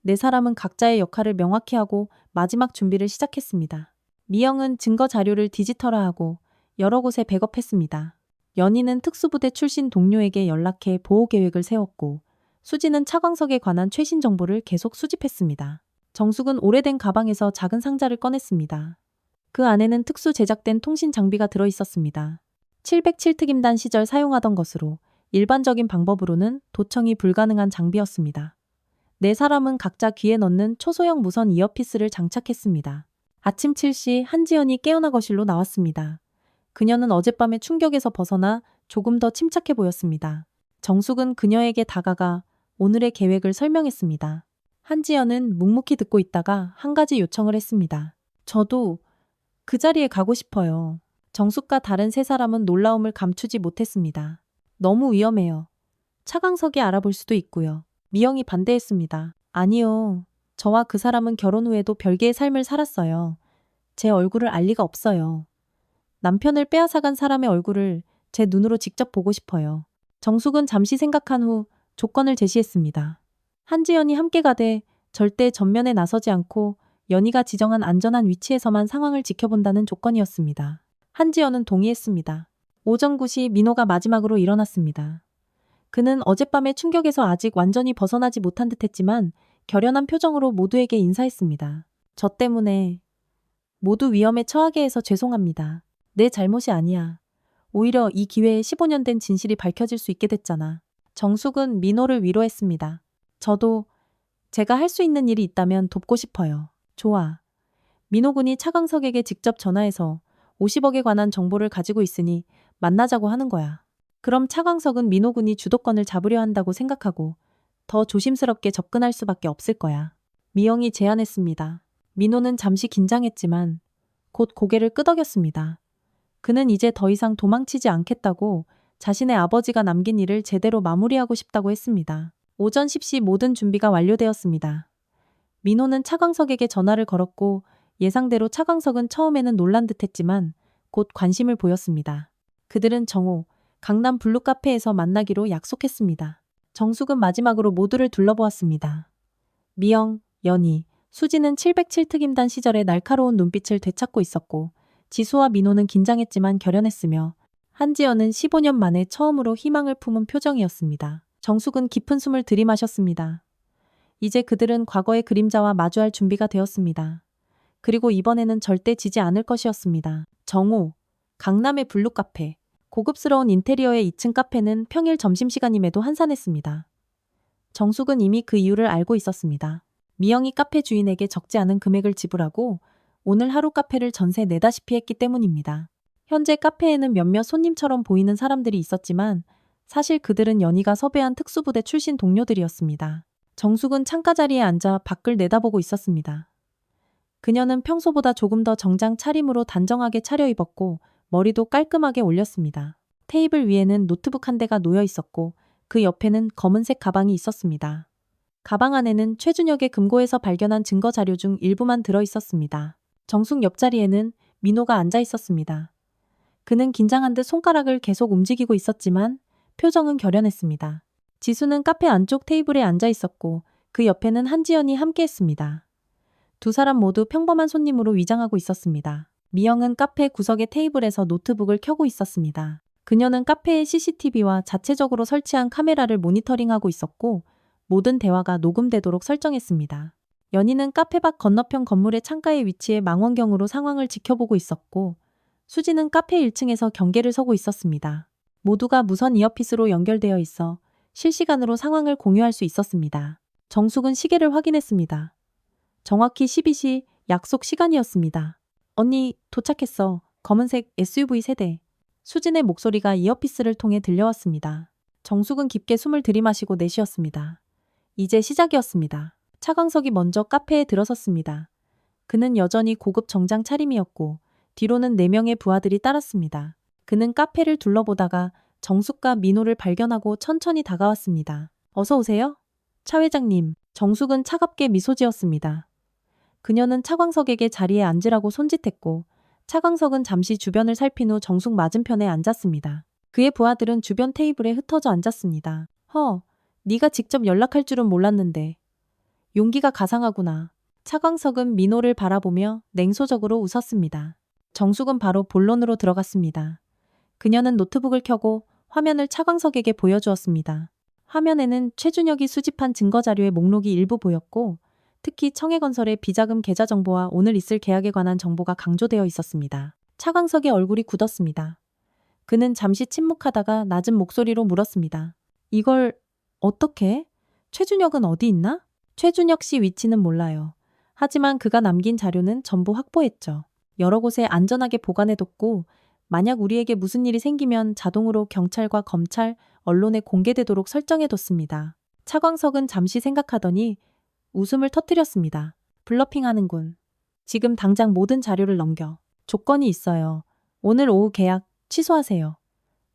네 사람은 각자의 역할을 명확히 하고 마지막 준비를 시작했습니다. 미영은 증거 자료를 디지털화하고 여러 곳에 백업했습니다. 연희는 특수부대 출신 동료에게 연락해 보호 계획을 세웠고, 수지는 차광석에 관한 최신 정보를 계속 수집했습니다. 정숙은 오래된 가방에서 작은 상자를 꺼냈습니다. 그 안에는 특수 제작된 통신 장비가 들어 있었습니다. 707특임단 시절 사용하던 것으로 일반적인 방법으로는 도청이 불가능한 장비였습니다. 네 사람은 각자 귀에 넣는 초소형 무선 이어피스를 장착했습니다. 아침 7시 한지연이 깨어나 거실로 나왔습니다. 그녀는 어젯밤의 충격에서 벗어나 조금 더 침착해 보였습니다. 정숙은 그녀에게 다가가 오늘의 계획을 설명했습니다. 한지연은 묵묵히 듣고 있다가 한 가지 요청을 했습니다. 저도 그 자리에 가고 싶어요. 정숙과 다른 세 사람은 놀라움을 감추지 못했습니다. 너무 위험해요. 차광석이 알아볼 수도 있고요. 미영이 반대했습니다. 아니요. 저와 그 사람은 결혼 후에도 별개의 삶을 살았어요. 제 얼굴을 알 리가 없어요. 남편을 빼앗아간 사람의 얼굴을 제 눈으로 직접 보고 싶어요. 정숙은 잠시 생각한 후 조건을 제시했습니다. 한지연이 함께 가되 절대 전면에 나서지 않고 연희가 지정한 안전한 위치에서만 상황을 지켜본다는 조건이었습니다. 한지연은 동의했습니다. 오전 9시 민호가 마지막으로 일어났습니다. 그는 어젯밤의 충격에서 아직 완전히 벗어나지 못한 듯했지만 결연한 표정으로 모두에게 인사했습니다. 저 때문에 모두 위험에 처하게 해서 죄송합니다. 내 잘못이 아니야. 오히려 이 기회에 15년 된 진실이 밝혀질 수 있게 됐잖아. 정숙은 민호를 위로했습니다. 저도 제가 할 수 있는 일이 있다면 돕고 싶어요. 좋아. 민호군이 차광석에게 직접 전화해서 50억에 관한 정보를 가지고 있으니 만나자고 하는 거야. 그럼 차광석은 민호군이 주도권을 잡으려 한다고 생각하고 더 조심스럽게 접근할 수밖에 없을 거야. 미영이 제안했습니다. 민호는 잠시 긴장했지만 곧 고개를 끄덕였습니다. 그는 이제 더 이상 도망치지 않겠다고 자신의 아버지가 남긴 일을 제대로 마무리하고 싶다고 했습니다. 오전 10시 모든 준비가 완료되었습니다. 민호는 차광석에게 전화를 걸었고 예상대로 차광석은 처음에는 놀란 듯했지만 곧 관심을 보였습니다. 그들은 정오, 강남 블루 카페에서 만나기로 약속했습니다. 정숙은 마지막으로 모두를 둘러보았습니다. 미영, 연희, 수지는 707 특임단 시절의 날카로운 눈빛을 되찾고 있었고 지수와 민호는 긴장했지만 결연했으며 한지연은 15년 만에 처음으로 희망을 품은 표정이었습니다. 정숙은 깊은 숨을 들이마셨습니다. 이제 그들은 과거의 그림자와 마주할 준비가 되었습니다. 그리고 이번에는 절대 지지 않을 것이었습니다. 정오, 강남의 블루 카페. 고급스러운 인테리어의 2층 카페는 평일 점심시간임에도 한산했습니다. 정숙은 이미 그 이유를 알고 있었습니다. 미영이 카페 주인에게 적지 않은 금액을 지불하고 오늘 하루 카페를 전세 내다시피 했기 때문입니다. 현재 카페에는 몇몇 손님처럼 보이는 사람들이 있었지만 사실 그들은 연희가 섭외한 특수부대 출신 동료들이었습니다. 정숙은 창가 자리에 앉아 밖을 내다보고 있었습니다. 그녀는 평소보다 조금 더 정장 차림으로 단정하게 차려입었고 머리도 깔끔하게 올렸습니다. 테이블 위에는 노트북 한 대가 놓여 있었고 그 옆에는 검은색 가방이 있었습니다. 가방 안에는 최준혁의 금고에서 발견한 증거 자료 중 일부만 들어 있었습니다. 정숙 옆자리에는 민호가 앉아 있었습니다. 그는 긴장한 듯 손가락을 계속 움직이고 있었지만 표정은 결연했습니다. 지수는 카페 안쪽 테이블에 앉아 있었고 그 옆에는 한지연이 함께했습니다. 두 사람 모두 평범한 손님으로 위장하고 있었습니다. 미영은 카페 구석의 테이블에서 노트북을 켜고 있었습니다. 그녀는 카페의 CCTV와 자체적으로 설치한 카메라를 모니터링하고 있었고 모든 대화가 녹음되도록 설정했습니다. 연희는 카페 밖 건너편 건물의 창가에 위치해 망원경으로 상황을 지켜보고 있었고 수지는 카페 1층에서 경계를 서고 있었습니다. 모두가 무선 이어피스로 연결되어 있어 실시간으로 상황을 공유할 수 있었습니다. 정숙은 시계를 확인했습니다. 정확히 12시 약속 시간이었습니다. 언니, 도착했어. 검은색 SUV 세대. 수진의 목소리가 이어피스를 통해 들려왔습니다. 정숙은 깊게 숨을 들이마시고 내쉬었습니다. 이제 시작이었습니다. 차광석이 먼저 카페에 들어섰습니다. 그는 여전히 고급 정장 차림이었고 뒤로는 4명의 부하들이 따랐습니다. 그는 카페를 둘러보다가 정숙과 민호를 발견하고 천천히 다가왔습니다. 어서 오세요. 차 회장님. 정숙은 차갑게 미소 지었습니다. 그녀는 차광석에게 자리에 앉으라고 손짓했고 차광석은 잠시 주변을 살핀 후 정숙 맞은편에 앉았습니다. 그의 부하들은 주변 테이블에 흩어져 앉았습니다. 네가 직접 연락할 줄은 몰랐는데. 용기가 가상하구나. 차광석은 민호를 바라보며 냉소적으로 웃었습니다. 정숙은 바로 본론으로 들어갔습니다. 그녀는 노트북을 켜고 화면을 차광석에게 보여주었습니다. 화면에는 최준혁이 수집한 증거자료의 목록이 일부 보였고 특히 청해건설의 비자금 계좌 정보와 오늘 있을 계약에 관한 정보가 강조되어 있었습니다. 차광석의 얼굴이 굳었습니다. 그는 잠시 침묵하다가 낮은 목소리로 물었습니다. 이걸 어떻게? 최준혁은 어디 있나? 최준혁 씨 위치는 몰라요. 하지만 그가 남긴 자료는 전부 확보했죠. 여러 곳에 안전하게 보관해뒀고 만약 우리에게 무슨 일이 생기면 자동으로 경찰과 검찰, 언론에 공개되도록 설정해뒀습니다. 차광석은 잠시 생각하더니 웃음을 터뜨렸습니다. 블러핑하는군. 지금 당장 모든 자료를 넘겨. 조건이 있어요. 오늘 오후 계약 취소하세요.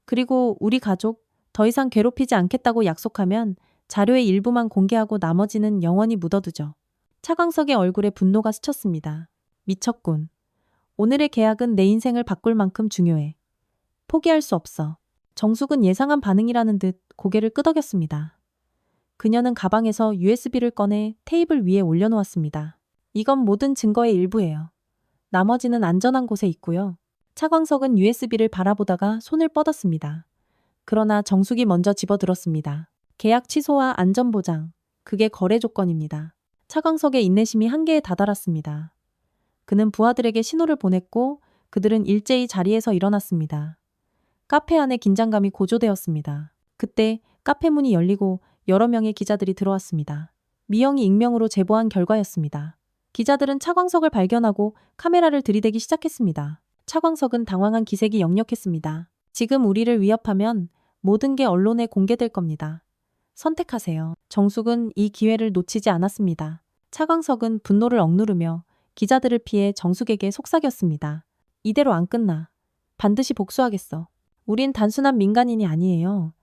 그리고 우리 가족, 더 이상 괴롭히지 않겠다고 약속하면 자료의 일부만 공개하고 나머지는 영원히 묻어두죠. 차광석의 얼굴에 분노가 스쳤습니다. 미쳤군. 오늘의 계약은 내 인생을 바꿀 만큼 중요해. 포기할 수 없어. 정숙은 예상한 반응이라는 듯 고개를 끄덕였습니다. 그녀는 가방에서 USB를 꺼내 테이블 위에 올려놓았습니다. 이건 모든 증거의 일부예요. 나머지는 안전한 곳에 있고요. 차광석은 USB를 바라보다가 손을 뻗었습니다. 그러나 정숙이 먼저 집어들었습니다. 계약 취소와 안전보장, 그게 거래 조건입니다. 차광석의 인내심이 한계에 다다랐습니다. 그는 부하들에게 신호를 보냈고 그들은 일제히 자리에서 일어났습니다. 카페 안에 긴장감이 고조되었습니다. 그때 카페 문이 열리고 여러 명의 기자들이 들어왔습니다. 미영이 익명으로 제보한 결과였습니다. 기자들은 차광석을 발견하고 카메라를 들이대기 시작했습니다. 차광석은 당황한 기색이 역력했습니다. 지금 우리를 위협하면 모든 게 언론에 공개될 겁니다. 선택하세요. 정숙은 이 기회를 놓치지 않았습니다. 차광석은 분노를 억누르며 기자들을 피해 정숙에게 속삭였습니다. 이대로 안 끝나. 반드시 복수하겠어. 우린 단순한 민간인이 아니에요.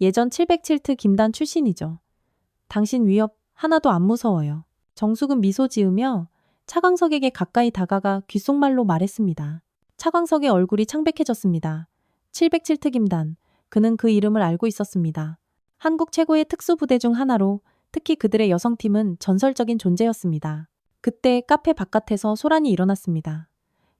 예전 707트 김단 출신이죠. 당신 위협 하나도 안 무서워요. 정숙은 미소 지으며 차광석에게 가까이 다가가 귓속말로 말했습니다. 차광석의 얼굴이 창백해졌습니다. 707트 김단, 그는 그 이름을 알고 있었습니다. 한국 최고의 특수부대 중 하나로 특히 그들의 여성팀은 전설적인 존재였습니다. 그때 카페 바깥에서 소란이 일어났습니다.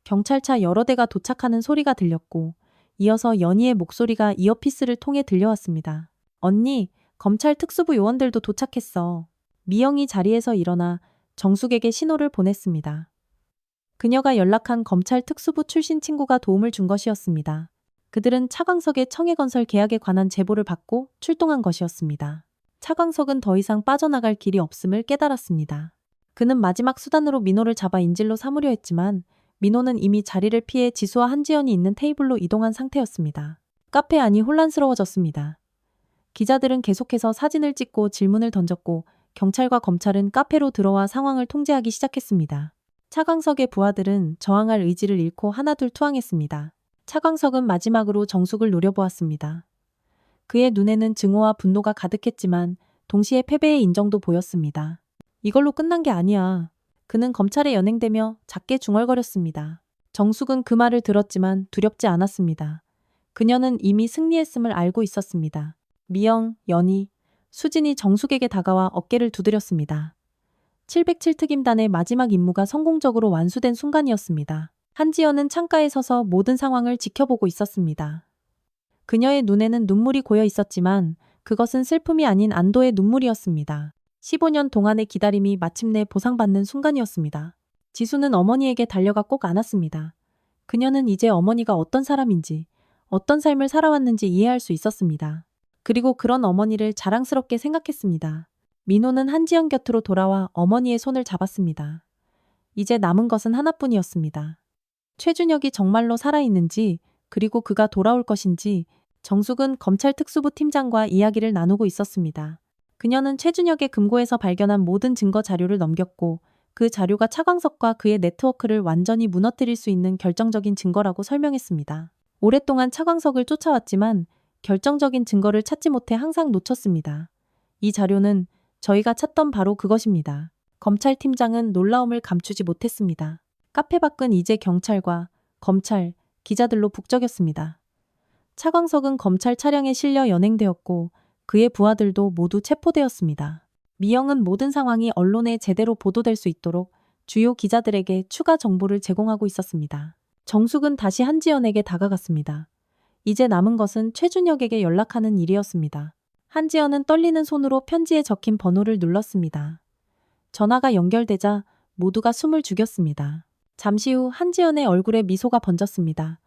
경찰차 여러 대가 도착하는 소리가 들렸고 이어서 연희의 목소리가 이어피스를 통해 들려왔습니다. 언니, 검찰 특수부 요원들도 도착했어. 미영이 자리에서 일어나 정숙에게 신호를 보냈습니다. 그녀가 연락한 검찰 특수부 출신 친구가 도움을 준 것이었습니다. 그들은 차광석의 청해건설 계약에 관한 제보를 받고 출동한 것이었습니다. 차광석은 더 이상 빠져나갈 길이 없음을 깨달았습니다. 그는 마지막 수단으로 민호를 잡아 인질로 삼으려 했지만 민호는 이미 자리를 피해 지수와 한지연이 있는 테이블로 이동한 상태였습니다. 카페 안이 혼란스러워졌습니다. 기자들은 계속해서 사진을 찍고 질문을 던졌고 경찰과 검찰은 카페로 들어와 상황을 통제하기 시작했습니다. 차광석의 부하들은 저항할 의지를 잃고 하나둘 투항했습니다. 차광석은 마지막으로 정숙을 노려보았습니다. 그의 눈에는 증오와 분노가 가득했지만 동시에 패배의 인정도 보였습니다. 이걸로 끝난 게 아니야. 그는 검찰에 연행되며 작게 중얼거렸습니다. 정숙은 그 말을 들었지만 두렵지 않았습니다. 그녀는 이미 승리했음을 알고 있었습니다. 미영, 연희, 수진이 정숙에게 다가와 어깨를 두드렸습니다. 707특임단의 마지막 임무가 성공적으로 완수된 순간이었습니다. 한지연은 창가에 서서 모든 상황을 지켜보고 있었습니다. 그녀의 눈에는 눈물이 고여 있었지만 그것은 슬픔이 아닌 안도의 눈물이었습니다. 15년 동안의 기다림이 마침내 보상받는 순간이었습니다. 지수는 어머니에게 달려가 꼭 안았습니다. 그녀는 이제 어머니가 어떤 사람인지, 어떤 삶을 살아왔는지 이해할 수 있었습니다. 그리고 그런 어머니를 자랑스럽게 생각했습니다. 민호는 한지연 곁으로 돌아와 어머니의 손을 잡았습니다. 이제 남은 것은 하나뿐이었습니다. 최준혁이 정말로 살아있는지, 그리고 그가 돌아올 것인지, 정숙은 검찰 특수부 팀장과 이야기를 나누고 있었습니다. 그녀는 최준혁의 금고에서 발견한 모든 증거 자료를 넘겼고 그 자료가 차광석과 그의 네트워크를 완전히 무너뜨릴 수 있는 결정적인 증거라고 설명했습니다. 오랫동안 차광석을 쫓아왔지만 결정적인 증거를 찾지 못해 항상 놓쳤습니다. 이 자료는 저희가 찾던 바로 그것입니다. 검찰팀장은 놀라움을 감추지 못했습니다. 카페 밖은 이제 경찰과 검찰, 기자들로 북적였습니다. 차광석은 검찰 차량에 실려 연행되었고 그의 부하들도 모두 체포되었습니다. 미영은 모든 상황이 언론에 제대로 보도될 수 있도록 주요 기자들에게 추가 정보를 제공하고 있었습니다. 정숙은 다시 한지연에게 다가갔습니다. 이제 남은 것은 최준혁에게 연락하는 일이었습니다. 한지연은 떨리는 손으로 편지에 적힌 번호를 눌렀습니다. 전화가 연결되자 모두가 숨을 죽였습니다. 잠시 후 한지연의 얼굴에 미소가 번졌습니다.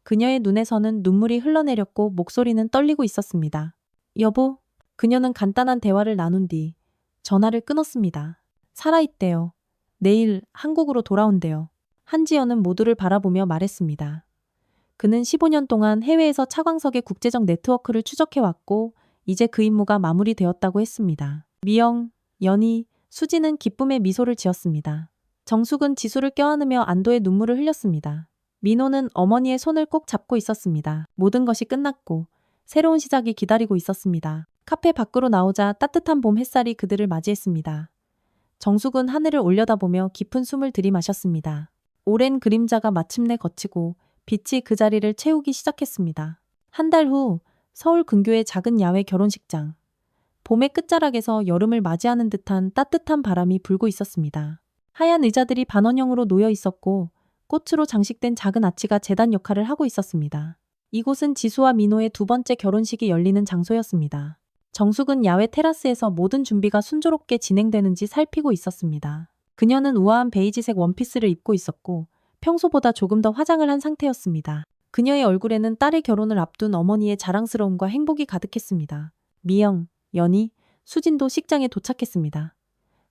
그녀의 눈에서는 눈물이 흘러내렸고 목소리는 떨리고 있었습니다. 여보, 그녀는 간단한 대화를 나눈 뒤 전화를 끊었습니다. 살아있대요. 내일 한국으로 돌아온대요. 한지연은 모두를 바라보며 말했습니다. 그는 15년 동안 해외에서 차광석의 국제적 네트워크를 추적해왔고 이제 그 임무가 마무리되었다고 했습니다. 미영, 연희, 수지는 기쁨의 미소를 지었습니다. 정숙은 지수를 껴안으며 안도의 눈물을 흘렸습니다. 민호는 어머니의 손을 꼭 잡고 있었습니다. 모든 것이 끝났고 새로운 시작이 기다리고 있었습니다. 카페 밖으로 나오자 따뜻한 봄 햇살이 그들을 맞이했습니다. 정숙은 하늘을 올려다보며 깊은 숨을 들이마셨습니다. 오랜 그림자가 마침내 걷히고 빛이 그 자리를 채우기 시작했습니다. 한 달 후 서울 근교의 작은 야외 결혼식장. 봄의 끝자락에서 여름을 맞이하는 듯한 따뜻한 바람이 불고 있었습니다. 하얀 의자들이 반원형으로 놓여 있었고 꽃으로 장식된 작은 아치가 제단 역할을 하고 있었습니다. 이곳은 지수와 민호의 두 번째 결혼식이 열리는 장소였습니다. 정숙은 야외 테라스에서 모든 준비가 순조롭게 진행되는지 살피고 있었습니다. 그녀는 우아한 베이지색 원피스를 입고 있었고 평소보다 조금 더 화장을 한 상태였습니다. 그녀의 얼굴에는 딸의 결혼을 앞둔 어머니의 자랑스러움과 행복이 가득했습니다. 미영, 연희, 수진도 식장에 도착했습니다.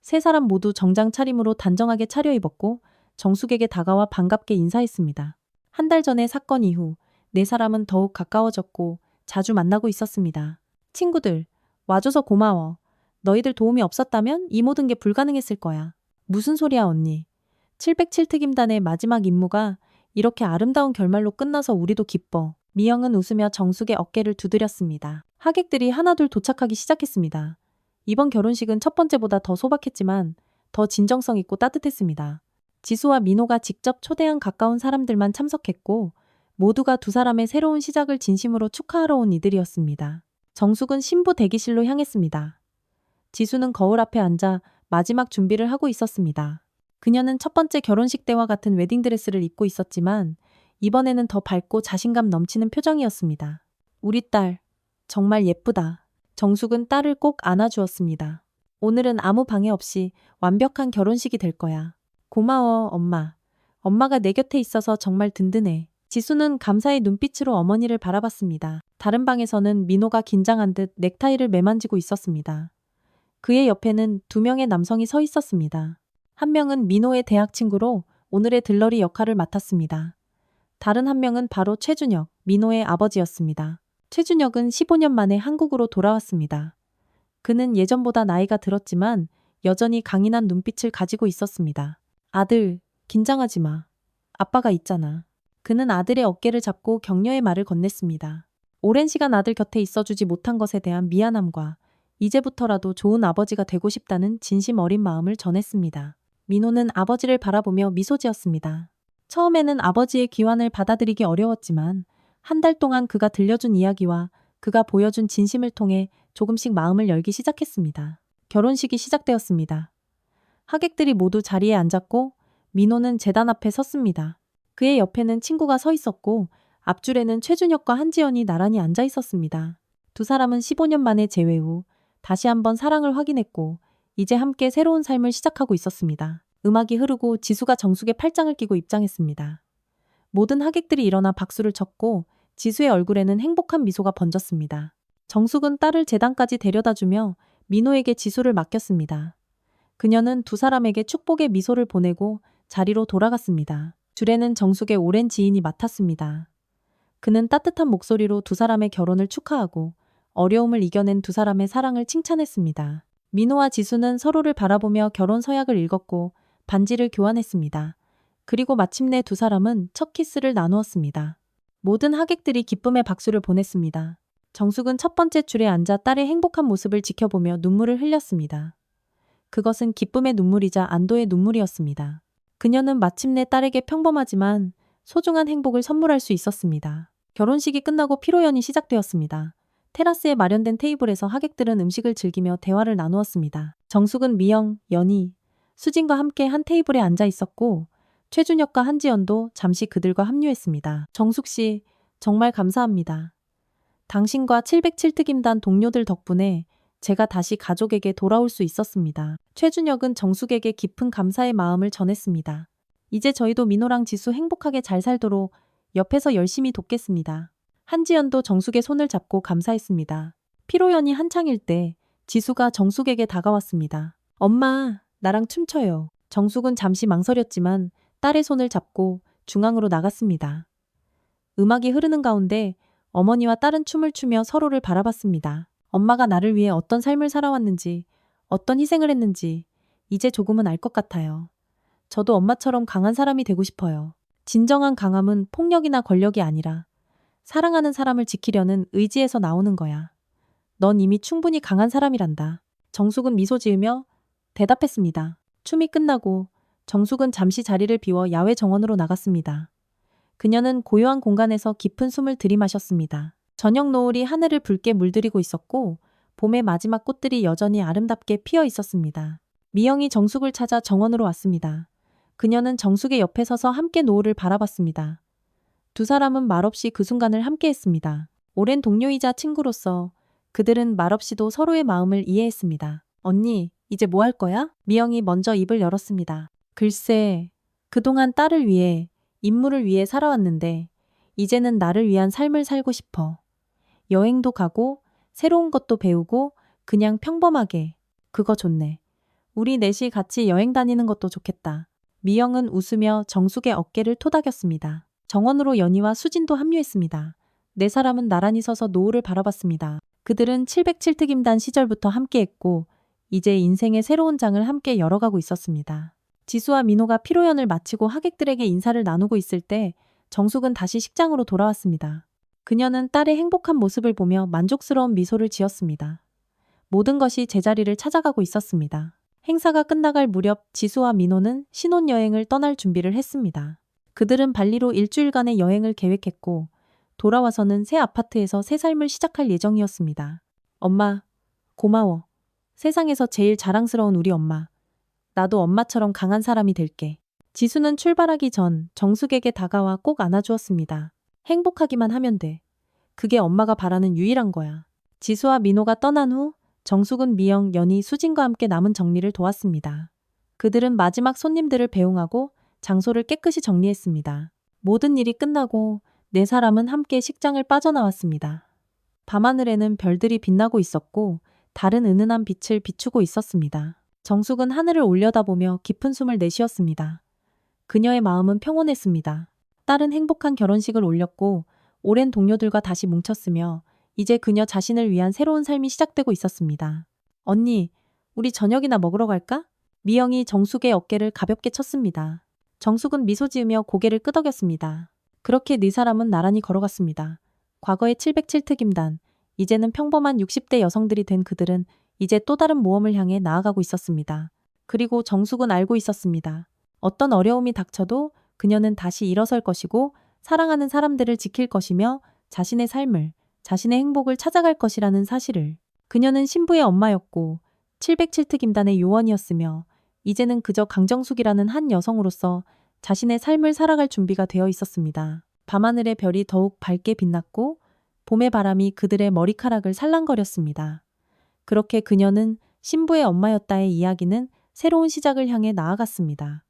세 사람 모두 정장 차림으로 단정하게 차려입었고 정숙에게 다가와 반갑게 인사했습니다. 한 달 전의 사건 이후 네 사람은 더욱 가까워졌고 자주 만나고 있었습니다. 친구들, 와줘서 고마워. 너희들 도움이 없었다면 이 모든 게 불가능했을 거야. 무슨 소리야 언니. 707특임단의 마지막 임무가 이렇게 아름다운 결말로 끝나서 우리도 기뻐. 미영은 웃으며 정숙의 어깨를 두드렸습니다. 하객들이 하나둘 도착하기 시작했습니다. 이번 결혼식은 첫 번째보다 더 소박했지만 더 진정성 있고 따뜻했습니다. 지수와 민호가 직접 초대한 가까운 사람들만 참석했고 모두가 두 사람의 새로운 시작을 진심으로 축하하러 온 이들이었습니다. 정숙은 신부 대기실로 향했습니다. 지수는 거울 앞에 앉아 마지막 준비를 하고 있었습니다. 그녀는 첫 번째 결혼식 때와 같은 웨딩드레스를 입고 있었지만 이번에는 더 밝고 자신감 넘치는 표정이었습니다. 우리 딸, 정말 예쁘다. 정숙은 딸을 꼭 안아주었습니다. 오늘은 아무 방해 없이 완벽한 결혼식이 될 거야. 고마워, 엄마. 엄마가 내 곁에 있어서 정말 든든해. 지수는 감사의 눈빛으로 어머니를 바라봤습니다. 다른 방에서는 민호가 긴장한 듯 넥타이를 매만지고 있었습니다. 그의 옆에는 두 명의 남성이 서 있었습니다. 한 명은 민호의 대학 친구로 오늘의 들러리 역할을 맡았습니다. 다른 한 명은 바로 최준혁, 민호의 아버지였습니다. 최준혁은 15년 만에 한국으로 돌아왔습니다. 그는 예전보다 나이가 들었지만 여전히 강인한 눈빛을 가지고 있었습니다. 아들, 긴장하지 마. 아빠가 있잖아. 그는 아들의 어깨를 잡고 격려의 말을 건넸습니다. 오랜 시간 아들 곁에 있어주지 못한 것에 대한 미안함과 이제부터라도 좋은 아버지가 되고 싶다는 진심 어린 마음을 전했습니다. 민호는 아버지를 바라보며 미소 지었습니다. 처음에는 아버지의 귀환을 받아들이기 어려웠지만 한 달 동안 그가 들려준 이야기와 그가 보여준 진심을 통해 조금씩 마음을 열기 시작했습니다. 결혼식이 시작되었습니다. 하객들이 모두 자리에 앉았고 민호는 제단 앞에 섰습니다. 그의 옆에는 친구가 서 있었고 앞줄에는 최준혁과 한지연이 나란히 앉아 있었습니다. 두 사람은 15년 만에 재회 후 다시 한번 사랑을 확인했고 이제 함께 새로운 삶을 시작하고 있었습니다. 음악이 흐르고 지수가 정숙의 팔짱을 끼고 입장했습니다. 모든 하객들이 일어나 박수를 쳤고 지수의 얼굴에는 행복한 미소가 번졌습니다. 정숙은 딸을 제단까지 데려다주며 민호에게 지수를 맡겼습니다. 그녀는 두 사람에게 축복의 미소를 보내고 자리로 돌아갔습니다. 줄에는 정숙의 오랜 지인이 맡았습니다. 그는 따뜻한 목소리로 두 사람의 결혼을 축하하고 어려움을 이겨낸 두 사람의 사랑을 칭찬했습니다. 민호와 지수는 서로를 바라보며 결혼 서약을 읽었고 반지를 교환했습니다. 그리고 마침내 두 사람은 첫 키스를 나누었습니다. 모든 하객들이 기쁨의 박수를 보냈습니다. 정숙은 첫 번째 줄에 앉아 딸의 행복한 모습을 지켜보며 눈물을 흘렸습니다. 그것은 기쁨의 눈물이자 안도의 눈물이었습니다. 그녀는 마침내 딸에게 평범하지만 소중한 행복을 선물할 수 있었습니다. 결혼식이 끝나고 피로연이 시작되었습니다. 테라스에 마련된 테이블에서 하객들은 음식을 즐기며 대화를 나누었습니다. 정숙은 미영, 연희, 수진과 함께 한 테이블에 앉아 있었고 최준혁과 한지연도 잠시 그들과 합류했습니다. 정숙 씨, 정말 감사합니다. 당신과 707특임단 동료들 덕분에 제가 다시 가족에게 돌아올 수 있었습니다. 최준혁은 정숙에게 깊은 감사의 마음을 전했습니다. 이제 저희도 민호랑 지수 행복하게 잘 살도록 옆에서 열심히 돕겠습니다. 한지연도 정숙의 손을 잡고 감사했습니다. 피로연이 한창일 때 지수가 정숙에게 다가왔습니다. 엄마, 나랑 춤춰요. 정숙은 잠시 망설였지만 딸의 손을 잡고 중앙으로 나갔습니다. 음악이 흐르는 가운데 어머니와 딸은 춤을 추며 서로를 바라봤습니다. 엄마가 나를 위해 어떤 삶을 살아왔는지, 어떤 희생을 했는지 이제 조금은 알 것 같아요. 저도 엄마처럼 강한 사람이 되고 싶어요. 진정한 강함은 폭력이나 권력이 아니라 사랑하는 사람을 지키려는 의지에서 나오는 거야. 넌 이미 충분히 강한 사람이란다. 정숙은 미소 지으며 대답했습니다. 춤이 끝나고 정숙은 잠시 자리를 비워 야외 정원으로 나갔습니다. 그녀는 고요한 공간에서 깊은 숨을 들이마셨습니다. 저녁 노을이 하늘을 붉게 물들이고 있었고 봄의 마지막 꽃들이 여전히 아름답게 피어 있었습니다. 미영이 정숙을 찾아 정원으로 왔습니다. 그녀는 정숙의 옆에 서서 함께 노을을 바라봤습니다. 두 사람은 말없이 그 순간을 함께했습니다. 오랜 동료이자 친구로서 그들은 말없이도 서로의 마음을 이해했습니다. 언니, 이제 뭐 할 거야? 미영이 먼저 입을 열었습니다. 글쎄, 그동안 딸을 위해, 임무를 위해 살아왔는데 이제는 나를 위한 삶을 살고 싶어. 여행도 가고 새로운 것도 배우고 그냥 평범하게. 그거 좋네. 우리 넷이 같이 여행 다니는 것도 좋겠다. 미영은 웃으며 정숙의 어깨를 토닥였습니다. 정원으로 연희와 수진도 합류했습니다. 네 사람은 나란히 서서 노을을 바라봤습니다. 그들은 707특임단 시절부터 함께했고 이제 인생의 새로운 장을 함께 열어가고 있었습니다. 지수와 민호가 피로연을 마치고 하객들에게 인사를 나누고 있을 때 정숙은 다시 식장으로 돌아왔습니다. 그녀는 딸의 행복한 모습을 보며 만족스러운 미소를 지었습니다. 모든 것이 제자리를 찾아가고 있었습니다. 행사가 끝나갈 무렵 지수와 민호는 신혼여행을 떠날 준비를 했습니다. 그들은 발리로 일주일간의 여행을 계획했고 돌아와서는 새 아파트에서 새 삶을 시작할 예정이었습니다. 엄마, 고마워. 세상에서 제일 자랑스러운 우리 엄마. 나도 엄마처럼 강한 사람이 될게. 지수는 출발하기 전 정숙에게 다가와 꼭 안아주었습니다. 행복하기만 하면 돼. 그게 엄마가 바라는 유일한 거야. 지수와 민호가 떠난 후 정숙은 미영, 연희, 수진과 함께 남은 정리를 도왔습니다. 그들은 마지막 손님들을 배웅하고 장소를 깨끗이 정리했습니다. 모든 일이 끝나고 네 사람은 함께 식장을 빠져나왔습니다. 밤하늘에는 별들이 빛나고 있었고 달은 은은한 빛을 비추고 있었습니다. 정숙은 하늘을 올려다보며 깊은 숨을 내쉬었습니다. 그녀의 마음은 평온했습니다. 딸은 행복한 결혼식을 올렸고 오랜 동료들과 다시 뭉쳤으며 이제 그녀 자신을 위한 새로운 삶이 시작되고 있었습니다. 언니, 우리 저녁이나 먹으러 갈까? 미영이 정숙의 어깨를 가볍게 쳤습니다. 정숙은 미소 지으며 고개를 끄덕였습니다. 그렇게 네 사람은 나란히 걸어갔습니다. 과거의 707특임단, 이제는 평범한 60대 여성들이 된 그들은 이제 또 다른 모험을 향해 나아가고 있었습니다. 그리고 정숙은 알고 있었습니다. 어떤 어려움이 닥쳐도 그녀는 다시 일어설 것이고 사랑하는 사람들을 지킬 것이며 자신의 삶을, 자신의 행복을 찾아갈 것이라는 사실을. 그녀는 신부의 엄마였고 707특임단의 요원이었으며 이제는 그저 강정숙이라는 한 여성으로서 자신의 삶을 살아갈 준비가 되어 있었습니다. 밤하늘의 별이 더욱 밝게 빛났고 봄의 바람이 그들의 머리카락을 살랑거렸습니다. 그렇게 그녀는 신부의 엄마였다의 이야기는 새로운 시작을 향해 나아갔습니다.